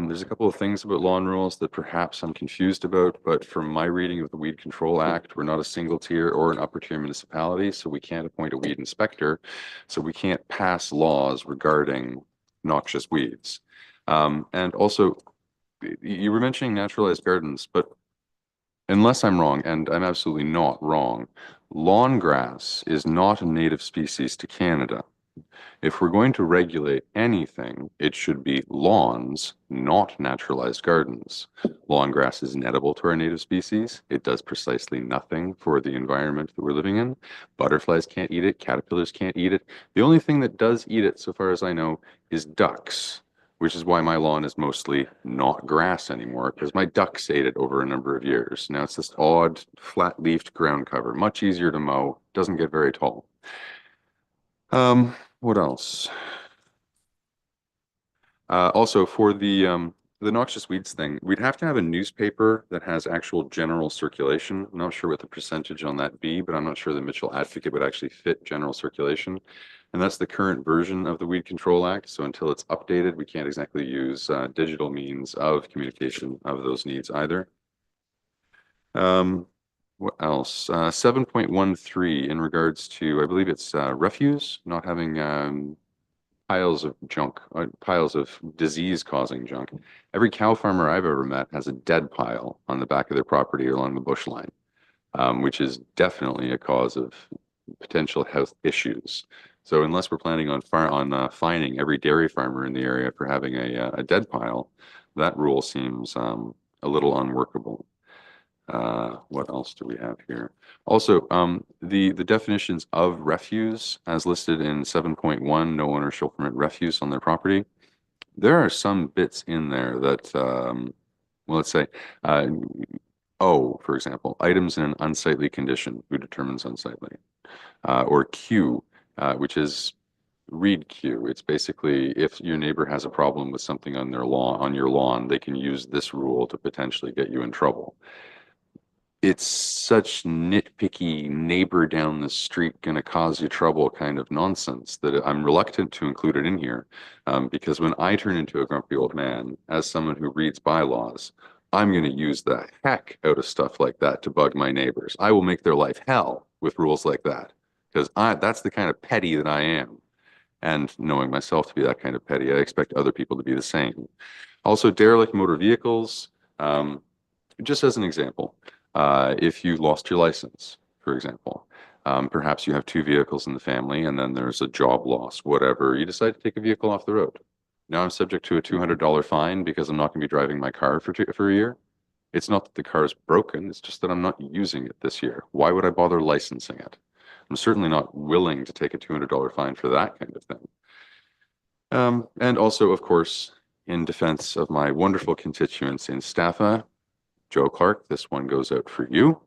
E: There's a couple of things about lawn rules that perhaps I'm confused about, but from my reading of the Weed Control Act, we're not a single tier or an upper tier municipality, so we can't appoint a weed inspector, so we can't pass laws regarding noxious weeds. And also, you were mentioning naturalized gardens, but unless I'm wrong, and I'm absolutely not wrong, lawn grass is not a native species to Canada. If we're going to regulate anything, it should be lawns, not naturalized gardens. Lawn grass is inedible to our native species. It does precisely nothing for the environment that we're living in. Butterflies can't eat it. Caterpillars can't eat it. The only thing that does eat it, so far as I know, is ducks. which is why my lawn is mostly not grass anymore, because my ducks ate it over a number of years. Now it's this odd, flat-leafed ground cover, much easier to mow, doesn't get very tall. What else? Also for the noxious weeds thing, we'd have to have a newspaper that has actual general circulation. I'm not sure what the percentage on that be, but I'm not sure the Mitchell Advocate would actually fit general circulation. And that's the current version of the Weed Control Act. So until it's updated, we can't exactly use digital means of communication of those needs either. What else? 7.13 in regards to, I believe it's refuse, not having piles of junk, piles of disease-causing junk. Every cow farmer I've ever met has a dead pile on the back of their property along the bush line, which is definitely a cause of potential health issues. So unless we're planning on fining every dairy farmer in the area for having a dead pile, that rule seems a little unworkable. What else do we have here? Also, the definitions of refuse as listed in 7.1, no owner shall permit refuse on their property. There are some bits in there that, well, let's say, O, for example, items in an unsightly condition, who determines unsightly? Or Q, which is read Q. It's basically if your neighbor has a problem with something on their lawn, on your lawn, they can use this rule to potentially get you in trouble. It's such nitpicky neighbor down the street gonna cause you trouble kind of nonsense that I'm reluctant to include it in here. Because when I turn into a grumpy old man, as someone who reads bylaws, I'm gonna use the heck out of stuff like that to bug my neighbors. I will make their life hell with rules like that. Because that's the kind of petty that I am. And knowing myself to be that kind of petty, I expect other people to be the same. Also, derelict motor vehicles, just as an example. If you lost your license, for example, perhaps you have two vehicles in the family and then there's a job loss, whatever, you decide to take a vehicle off the road. Now I'm subject to a $200 fine because I'm not going to be driving my car for a year. It's not that the car is broken, it's just that I'm not using it this year. Why would I bother licensing it? I'm certainly not willing to take a $200 fine for that kind of thing. And also, of course, in defense of my wonderful constituents in Staffa, Joe Clark, this one goes out for you.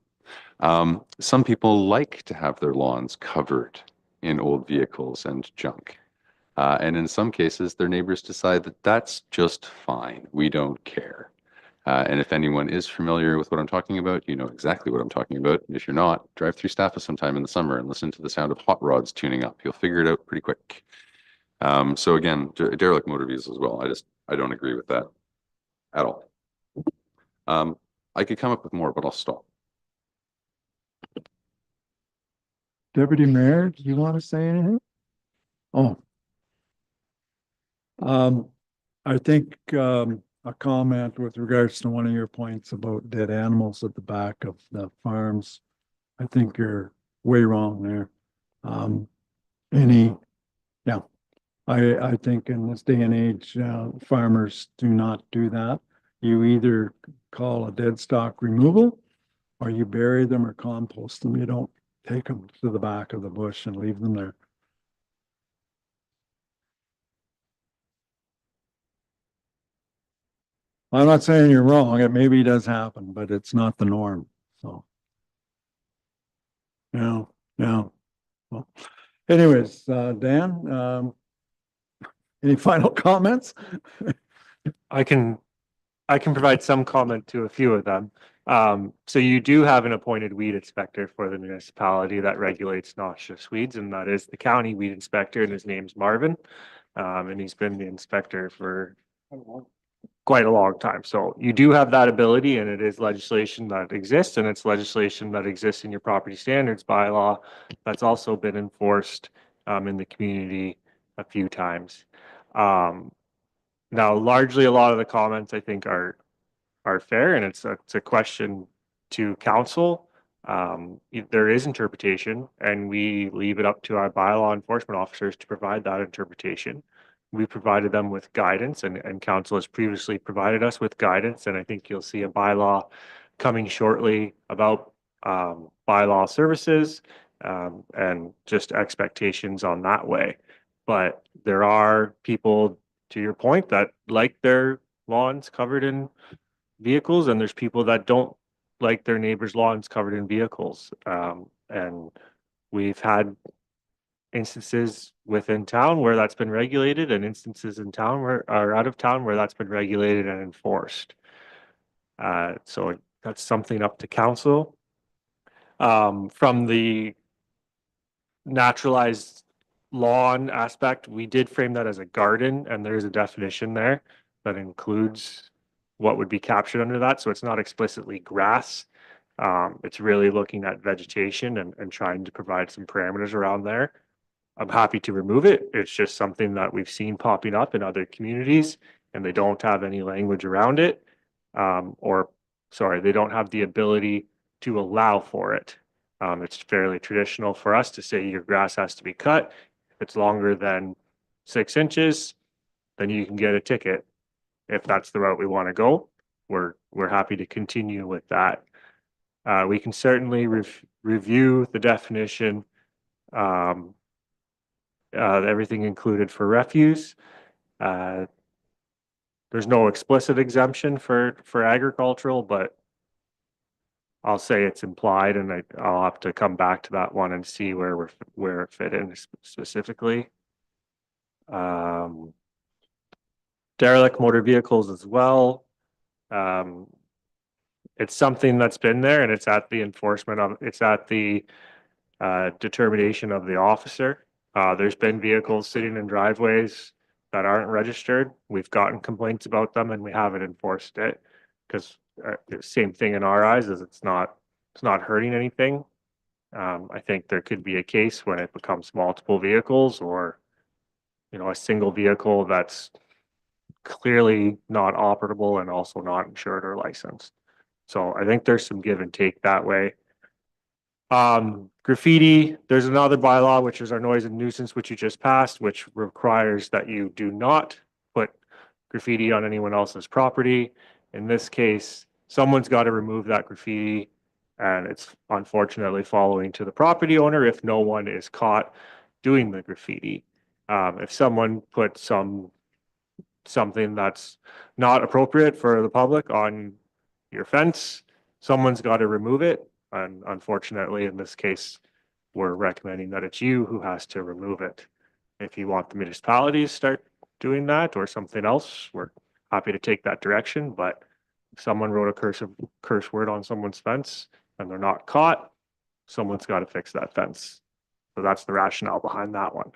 E: Some people like to have their lawns covered in old vehicles and junk. And in some cases, their neighbors decide that that's just fine. We don't care. And if anyone is familiar with what I'm talking about, you know exactly what I'm talking about. If you're not, drive through Staffa sometime in the summer and listen to the sound of hot rods tuning up. You'll figure it out pretty quick. So again, derelict motor vehicles as well. I don't agree with that at all. I could come up with more, but I'll stop.
A: Deputy Mayor, do you want to say anything? Oh. I think, a comment with regards to one of your points about dead animals at the back of the farms. I think you're way wrong there. I think in this day and age, farmers do not do that. You either call a dead stock removal or you bury them or compost them. You don't take them to the back of the bush and leave them there. I'm not saying you're wrong. It maybe does happen, but it's not the norm. So. Yeah. Well, anyways, Dan, any final comments?
C: I can provide some comment to a few of them. So you do have an appointed weed inspector for the municipality that regulates noxious weeds, and that is the county weed inspector, and his name's Marvin. And he's been the inspector for quite a long time. So you do have that ability, and it is legislation that exists, and it's legislation that exists in your property standards bylaw that's also been enforced in the community a few times. Now, largely a lot of the comments I think are fair, and it's a question to council. There is interpretation, and we leave it up to our bylaw enforcement officers to provide that interpretation. We provided them with guidance, and council has previously provided us with guidance, and I think you'll see a bylaw coming shortly about bylaw services and just expectations on that way. But there are people to your point, that like their lawns covered in vehicles, and there's people that don't like their neighbors' lawns covered in vehicles. And we've had instances within town where that's been regulated, and instances in town where, or out of town, where that's been regulated and enforced. So that's something up to council. From the naturalized lawn aspect, we did frame that as a garden, and there's a definition there that includes what would be captured under that. So it's not explicitly grass. It's really looking at vegetation and trying to provide some parameters around there. I'm happy to remove it. It's just something that we've seen popping up in other communities, and they don't have any language around it. They don't have the ability to allow for it. It's fairly traditional for us to say your grass has to be cut. If it's longer than 6 inches, then you can get a ticket. If that's the route we want to go, we're happy to continue with that. We can certainly review the definition, everything included for refuse. There's no explicit exemption for agricultural, but I'll say it's implied, and I'll have to come back to that one and see where it fit in specifically. Derelict motor vehicles as well. It's something that's been there, and it's at the determination of the officer. There's been vehicles sitting in driveways that aren't registered. We've gotten complaints about them, and we haven't enforced it because same thing in our eyes, is it's not hurting anything. I think there could be a case when it becomes multiple vehicles, or a single vehicle that's clearly not operable and also not insured or licensed. So I think there's some give and take that way. Graffiti, there's another bylaw, which is our noise and nuisance, which you just passed, which requires that you do not put graffiti on anyone else's property. In this case, someone's got to remove that graffiti, and it's unfortunately following to the property owner if no one is caught doing the graffiti. If someone puts something that's not appropriate for the public on your fence, someone's got to remove it. And unfortunately, in this case, we're recommending that it's you who has to remove it. If you want the municipality to start doing that or something else, we're happy to take that direction. But if someone wrote a curse word on someone's fence and they're not caught, someone's got to fix that fence. So that's the rationale behind that one.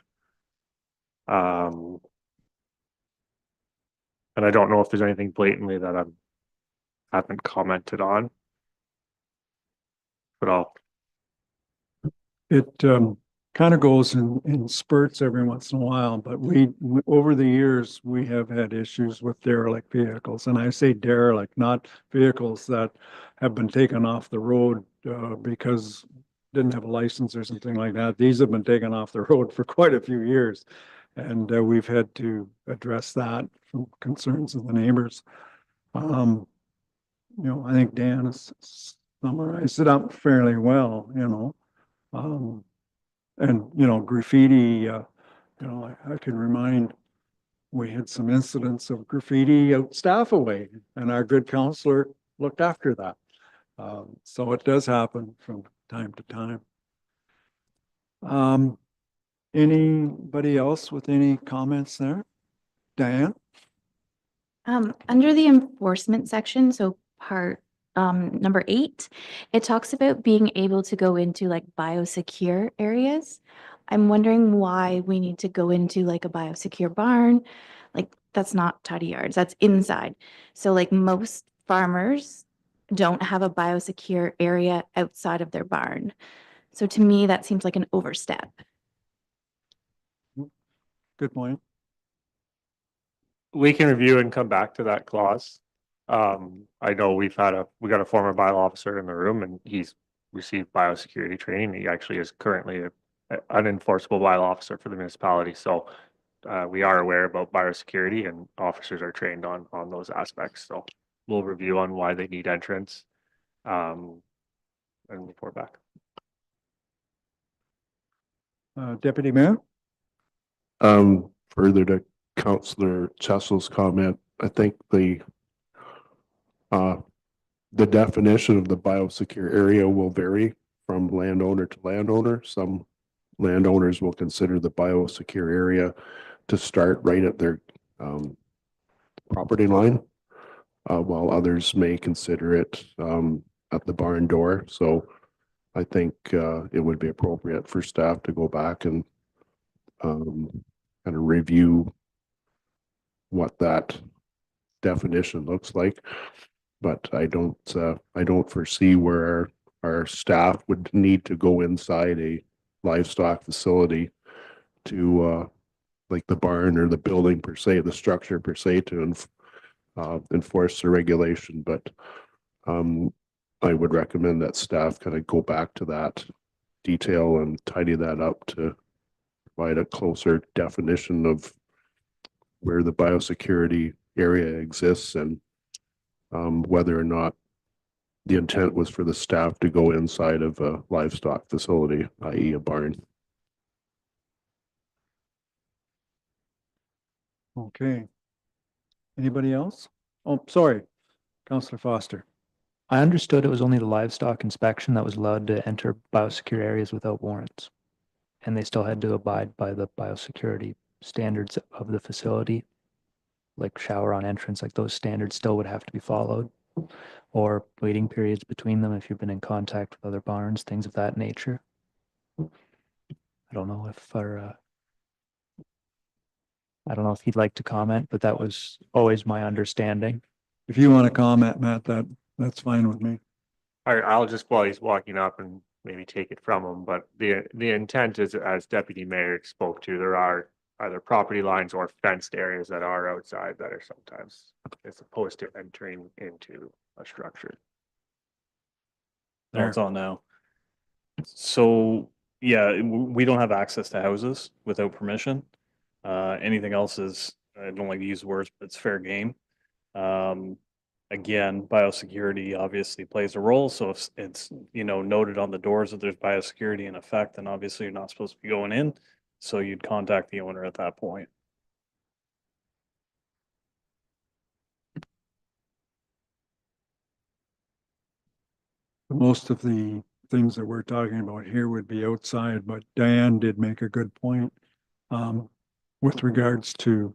C: And I don't know if there's anything blatantly that I haven't commented on. But
A: It kind of goes in spurts every once in a while, but we over the years, we have had issues with derelict vehicles. And I say derelict, not vehicles that have been taken off the road because didn't have a license or something like that. These have been taken off the road for quite a few years. And we've had to address that from concerns of the neighbors. I think Dan has summarized it up fairly well, and graffiti, I can remind, we had some incidents of graffiti out Staffaway, and our good counselor looked after that. So it does happen from time to time. Anybody else with any comments there? Diane?
F: Under the enforcement section, so part number 8, it talks about being able to go into like biosecure areas. I'm wondering why we need to go into like a biosecure barn. Like that's not tidy yards, that's inside. So like most farmers don't have a biosecure area outside of their barn. So to me, that seems like an overstep.
A: Good point.
C: we can review and come back to that clause. I know we got a former bylaw officer in the room, and he's received biosecurity training. He actually is currently an unenforceable bylaw officer for the municipality. So we are aware about biosecurity, and officers are trained on those aspects. So we'll review on why they need entrance and report back.
A: Deputy Mayor?
D: Further to Councillor Chessel's comment. I think the definition of the biosecure area will vary from landowner to landowner. Some landowners will consider the biosecure area to start right at their property line, while others may consider it at the barn door. So I think it would be appropriate for staff to go back and kind of review what that definition looks like. But I don't foresee where our staff would need to go inside a livestock facility to like the barn or the building per se, the structure per se, to enforce the regulation. But I would recommend that staff kind of go back to that detail and tidy that up to provide a closer definition of where the biosecurity area exists and whether or not the intent was for the staff to go inside of a livestock facility, i.e. a barn.
A: Okay. Anybody else? Oh, sorry, Councillor Foster.
J: I understood it was only the livestock inspection that was allowed to enter biosecure areas without warrants. And they still had to abide by the biosecurity standards of the facility, like shower on entrance, like those standards still would have to be followed. Or waiting periods between them if you've been in contact with other barns, things of that nature. I don't know if I don't know if you'd like to comment, but that was always my understanding.
A: If you want to comment, Matt, that's fine with me.
C: I'll just, while he's walking up and maybe take it from him, but the intent is, as Deputy Mayor spoke to, there are either property lines or fenced areas that are outside that are sometimes, as opposed to entering into a structure.
A: There.
L: It's on now. So, yeah, we don't have access to houses without permission. Anything else is, I don't like to use words, but it's fair game. Again, biosecurity obviously plays a role. So if it's, noted on the doors that there's biosecurity in effect, then obviously you're not supposed to be going in. So you'd contact the owner at that point.
A: Most of the things that we're talking about here would be outside, but Diane did make a good point with regards to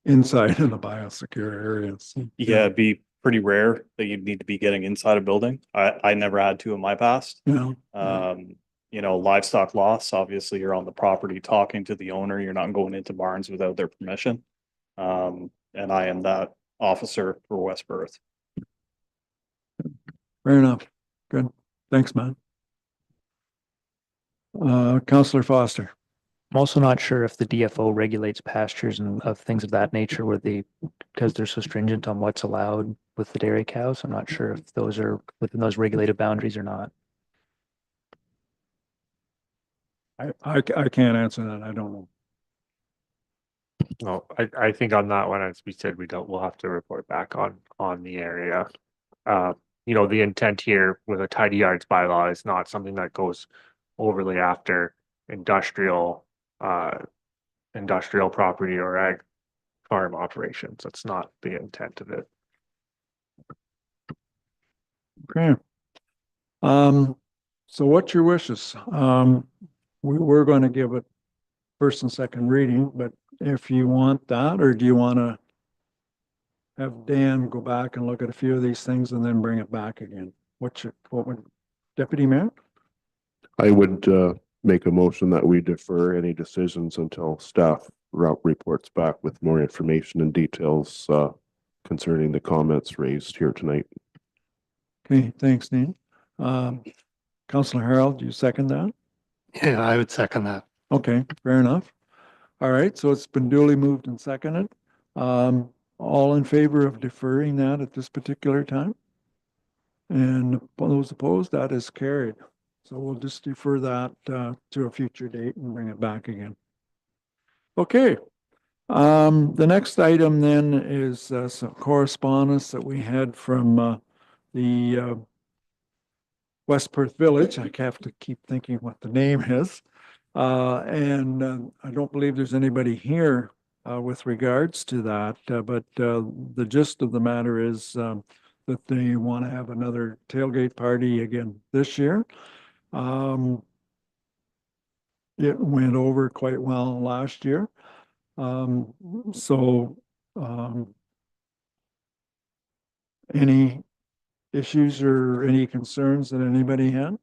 A: inside of the biosecure areas.
L: Yeah, it'd be pretty rare that you'd need to be getting inside a building. I never had to in my past.
A: Yeah.
L: Livestock loss, obviously you're on the property talking to the owner. You're not going into barns without their permission. And I am that officer for West Perth.
A: Fair enough. Good. Thanks, man. Councillor Foster.
J: I'm also not sure if the DFO regulates pastures and of things of that nature because they're so stringent on what's allowed with the dairy cows. I'm not sure if those are within those regulated boundaries or not.
A: I can't answer that. I don't know.
C: No, I think on that one, as we said, we'll have to report back on the area. The intent here with a tidy yards bylaw is not something that goes overly after industrial property or ag farm operations. That's not the intent of it.
A: Okay. So what's your wishes? We're going to give it first and second reading, but if you want that, or do you want to have Dan go back and look at a few of these things and then bring it back again? What would Deputy Mayor?
D: I would make a motion that we defer any decisions until staff reports back with more information and details concerning the comments raised here tonight.
A: Okay, thanks, Dean. Councillor Harold, do you second that?
K: Yeah, I would second that.
A: Okay, fair enough. All right, so it's been duly moved and seconded. All in favor of deferring that at this particular time? And those opposed, that is carried. So we'll just defer that to a future date and bring it back again. Okay. The next item then is some correspondence that we had from the West Perth Village. I have to keep thinking what the name is. And I don't believe there's anybody here with regards to that, but the gist of the matter is that they want to have another tailgate party again this year. It went over quite well last year. So any issues or any concerns that anybody had?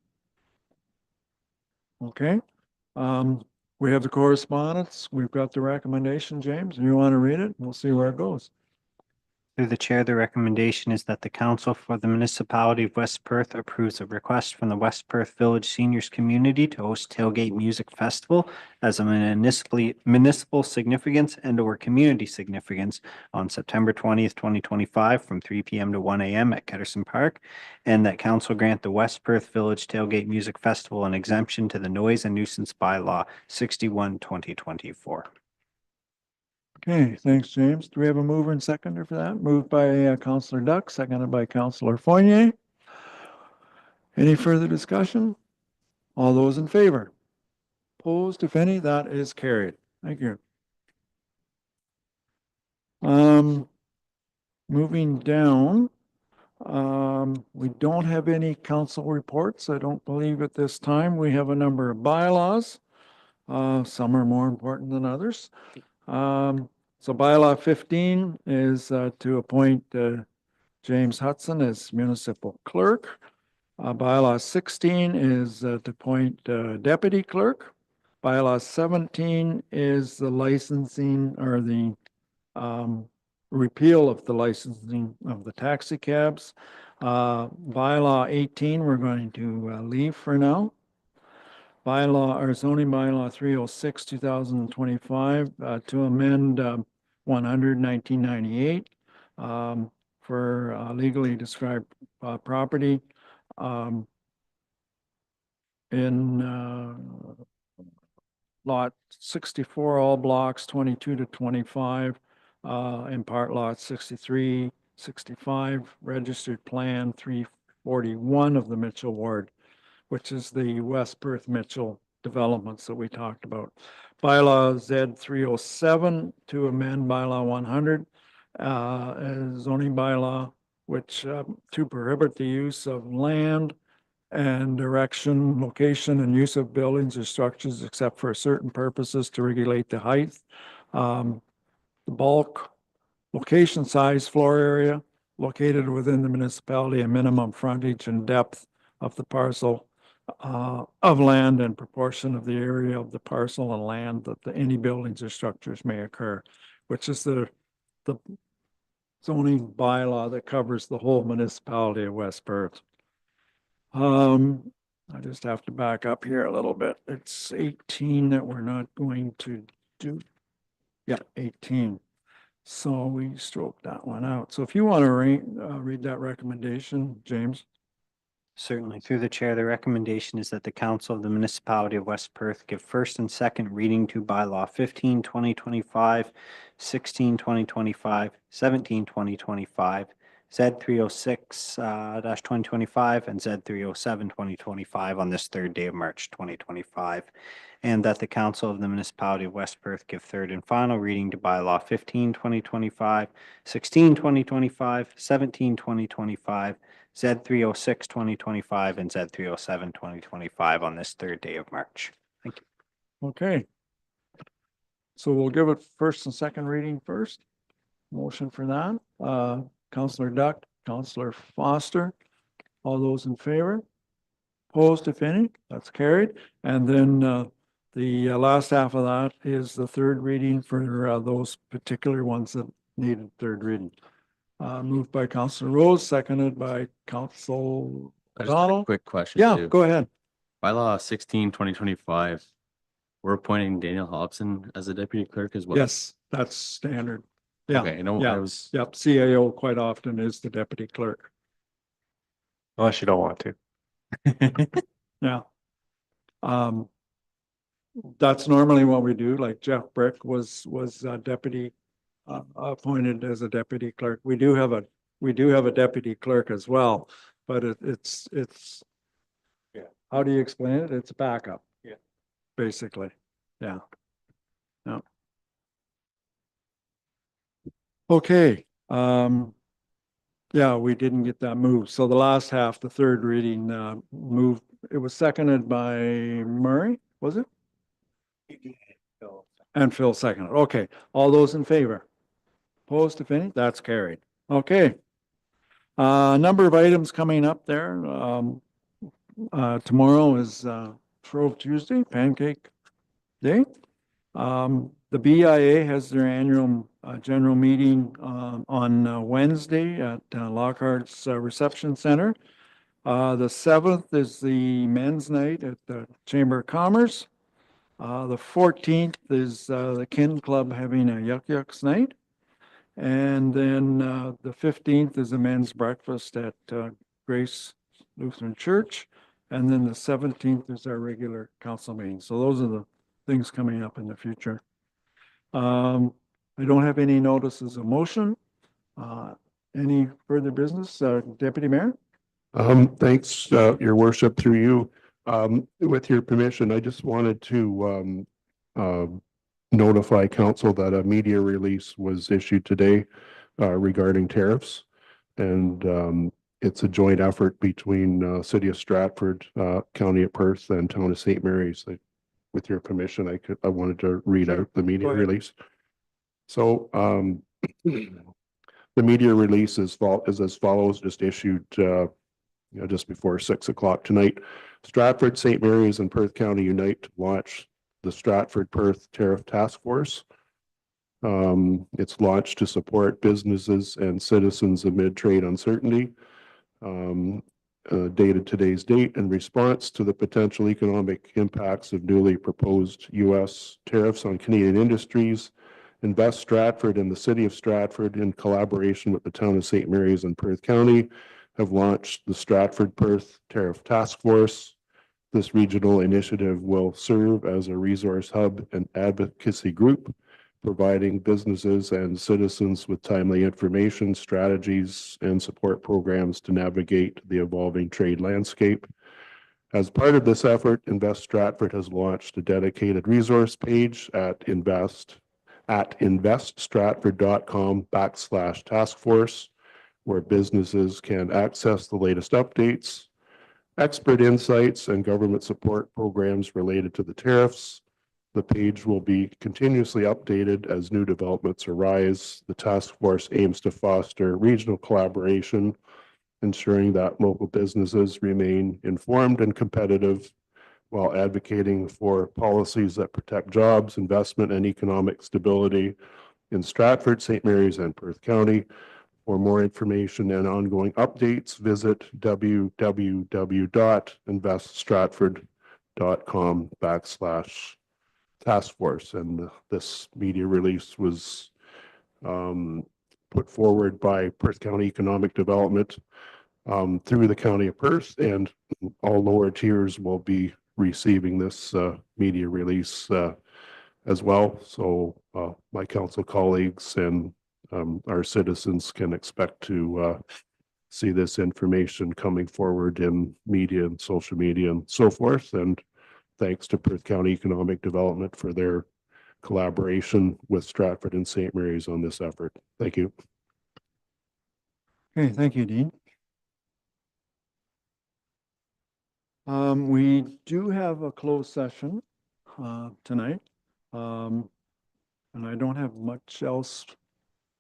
A: Okay. We have the correspondence. We've got the recommendation, James. You want to read it? We'll see where it goes.
B: Through the chair, the recommendation is that the council for the municipality of West Perth approves a request from the West Perth Village Seniors Community to host Tailgate Music Festival as a municipal significance and or community significance on September 20th, 2025 from 3 p.m. to 1 a.m. at Ketterson Park, and that council grant the West Perth Village Tailgate Music Festival an exemption to the noise and nuisance bylaw 61/2024.
A: Okay, thanks, James. Do we have a mover and seconder for that? Moved by Councillor Duck, seconded by Councillor Fournier. Any further discussion? All those in favor? Opposed, if any, that is carried. Thank you. Moving down, we don't have any council reports. I don't believe at this time. We have a number of bylaws. Some are more important than others. So bylaw 15 is to appoint James Hudson as municipal clerk. Bylaw 16 is to appoint deputy clerk. Bylaw 17 is the licensing or the repeal of the licensing of the taxi cabs. Bylaw 18, we're going to leave for now. Bylaw or zoning bylaw 306, 2025 to amend 100, 1998 for legally described property in lot 64, all blocks 22 to 25, in part lot 63, 65, registered plan 341 of the Mitchell Ward, which is the West Perth Mitchell developments that we talked about. Bylaw Z 307 to amend bylaw 100, zoning bylaw, which to prohibit the use of land and direction, location, and use of buildings or structures except for certain purposes to regulate the height, the bulk, location, size, floor area, located within the municipality, a minimum frontage and depth of the parcel of land and proportion of the area of the parcel and land that any buildings or structures may occur, which is the zoning bylaw that covers the whole municipality of West Perth. I just have to back up here a little bit. It's 18 that we're not going to do. Yeah, 18. So we stroked that one out. So if you want to read that recommendation, James.
B: Certainly. Through the chair, the recommendation is that the council of the municipality of West Perth give first and second reading to bylaw 15, 2025, 16, 2025, 17, 2025, Z 306 2025, and Z 307 2025 on this third day of March 2025. And that the council of the municipality of West Perth give third and final reading to bylaw 15, 2025, 16, 2025, 17, 2025, Z 306 2025, and Z 307 2025 on this third day of March. Thank you.
A: Okay. So we'll give it first and second reading first. Motion for that. Councillor Duck, Councillor Foster, all those in favor? Opposed, if any? That's carried. And then the last half of that is the third reading for those particular ones that needed third reading. Moved by Councillor Rose, seconded by Council Donald.
M: Quick question.
A: Yeah,
M: too.
A: go ahead.
M: Bylaw 16, 2025, we're appointing Daniel Hobson as the deputy clerk as well.
A: Yes, that's standard. Yeah.
M: Okay, no,
A: yeah.
M: I was.
A: Yep, CAO quite often is the deputy clerk.
C: Unless you don't want to.
A: Yeah. That's normally what we do, like Jeff Brick was deputy appointed as a deputy clerk. We do have a deputy clerk as well, but it's
C: Yeah.
A: How do you explain it? It's backup.
C: Yeah.
A: Basically. Yeah. Okay, yeah, we didn't get that moved. So the last half, the third reading, moved, it was seconded by Murray, was it? And Phil seconded. Okay, all those in favor? Opposed, if any? That's carried. Okay. A number of items coming up there. Tomorrow is Shrove Tuesday, Pancake Day. The BIA has their annual general meeting on Wednesday at Lockhart's Reception Center. The 7th is the men's night at the Chamber of Commerce. The 14th is the Kin Club having a Yuck Yucks night. And then the 15th is a men's breakfast at Grace Lutheran Church. And then the 17th is our regular council meeting. So those are the things coming up in the future. I don't have any notices of motion. Any further business, Deputy Mayor?
D: Thanks, Your Worship, through you. With your permission, I just wanted to notify council that a media release was issued today regarding tariffs. And it's a joint effort between City of Stratford, County of Perth, and Town of St. Mary's. With your permission, I wanted to read out the media release. So the media release is as follows, just issued just before 6 o'clock tonight. Stratford, St. Mary's, and Perth County unite to launch the Stratford Perth Tariff Task Force. It's launched to support businesses and citizens amid trade uncertainty. Dated today's date, in response to the potential economic impacts of newly proposed U.S. tariffs on Canadian industries, Invest Stratford and the City of Stratford, in collaboration with the Town of St. Mary's and Perth County, have launched the Stratford Perth Tariff Task Force. This regional initiative will serve as a resource hub and advocacy group, providing businesses and citizens with timely information, strategies, and support programs to navigate the evolving trade landscape. As part of this effort, Invest Stratford has launched a dedicated resource page at investstratford.com/taskforce, where businesses can access the latest updates, expert insights, and government support programs related to the tariffs. The page will be continuously updated as new developments arise. The task force aims to foster regional collaboration, ensuring that local businesses remain informed and competitive while advocating for policies that protect jobs, investment, and economic stability in Stratford, St. Mary's, and Perth County. For more information and ongoing updates, visit www.investstratford.com/task force. And this media release was put forward by Perth County Economic Development through the County of Perth, and all lower tiers will be receiving this media release as well. So my council colleagues and our citizens can expect to see this information coming forward in media and social media and so forth. And thanks to Perth County Economic Development for their collaboration with Stratford and St. Mary's on this effort. Thank you.
A: Okay, thank you, Dean. We do have a closed session tonight. And I don't have much else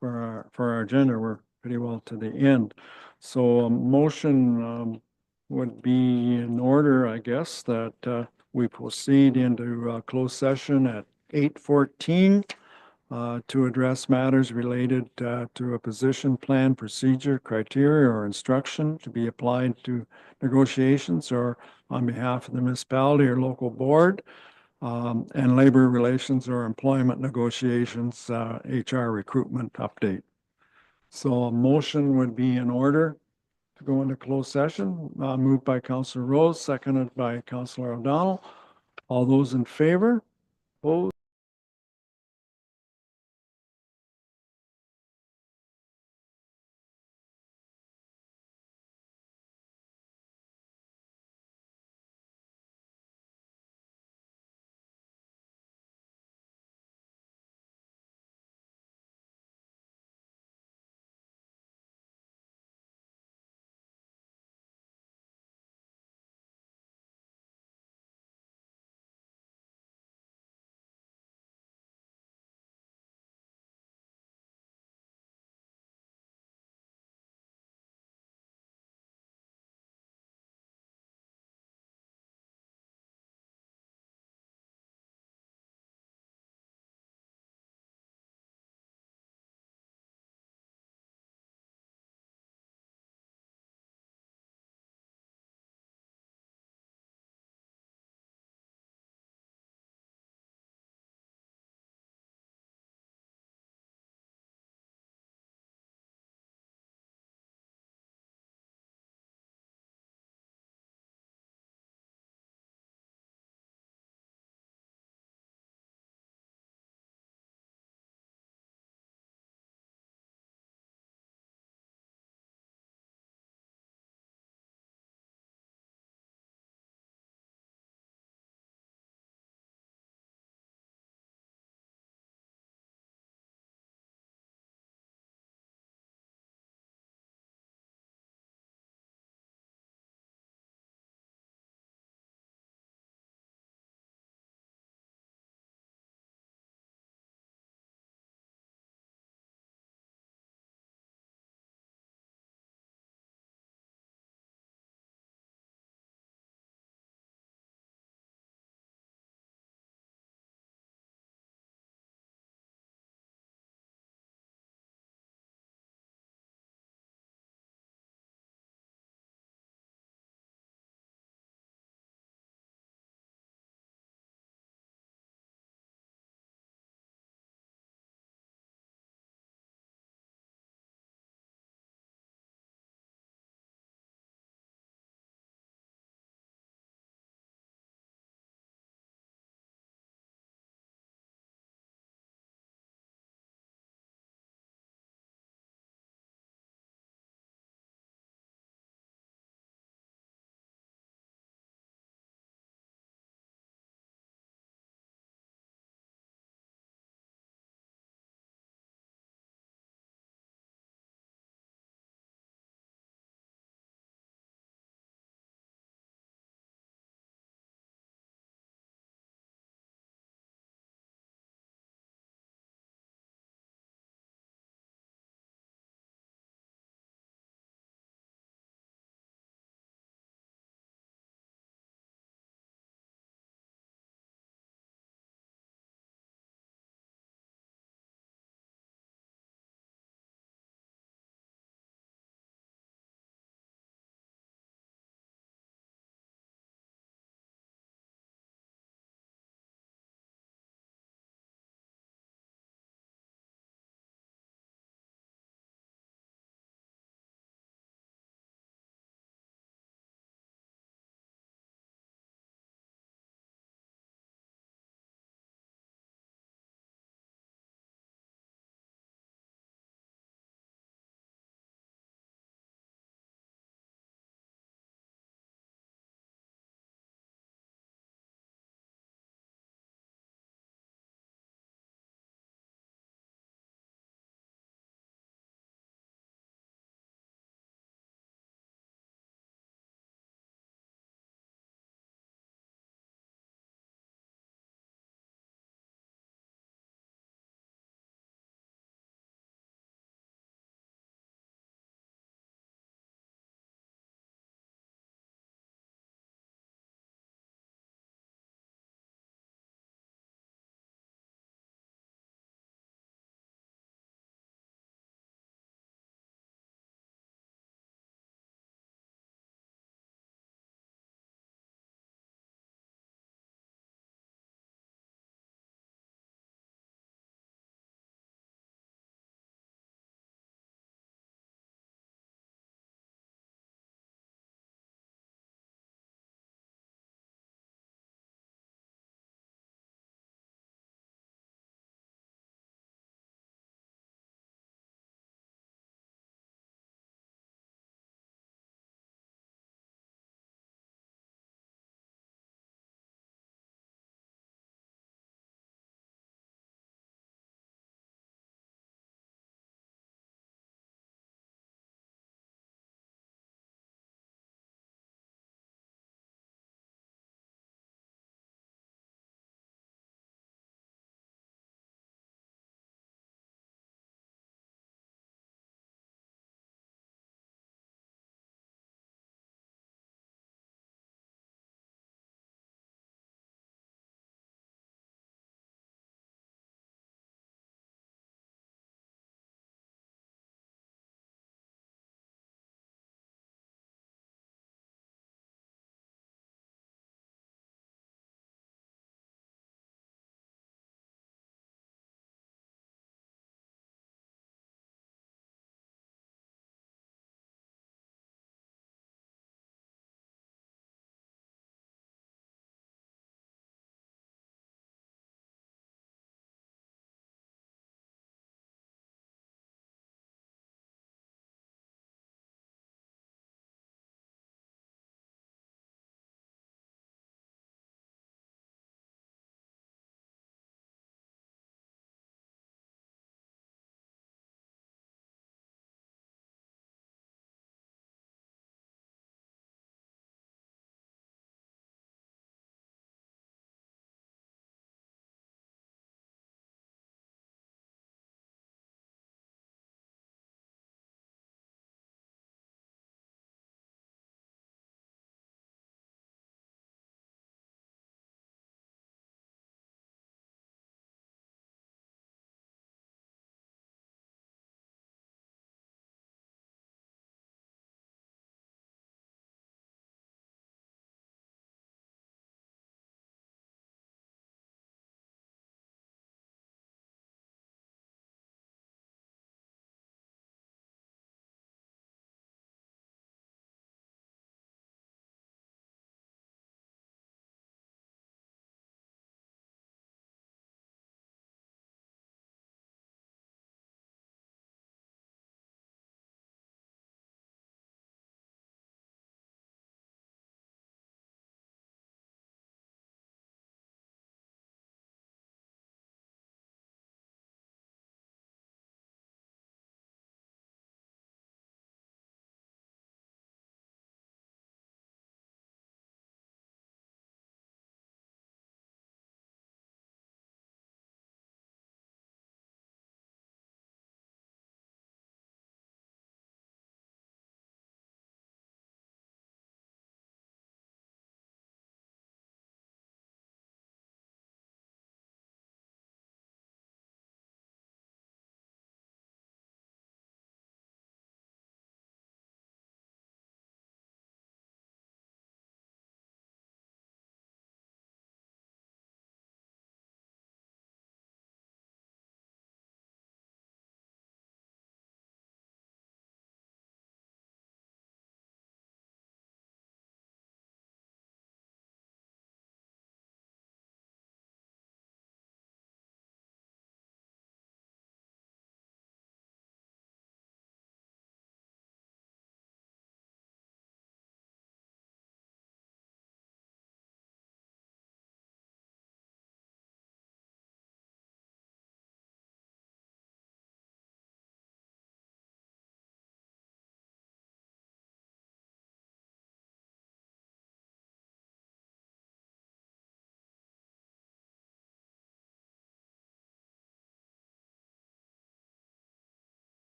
A: for our agenda. We're pretty well to the end. So a motion would be in order, I guess, that we proceed into closed session at 8:14 to address matters related to a position plan, procedure, criteria, or instruction to be applied to negotiations or on behalf of the municipality or local board, and labor relations or employment negotiations, HR recruitment update. So a motion would be in order to go into closed session, moved by Councillor Rose, seconded by Councillor O'Donnell. All those in favor? Opposed?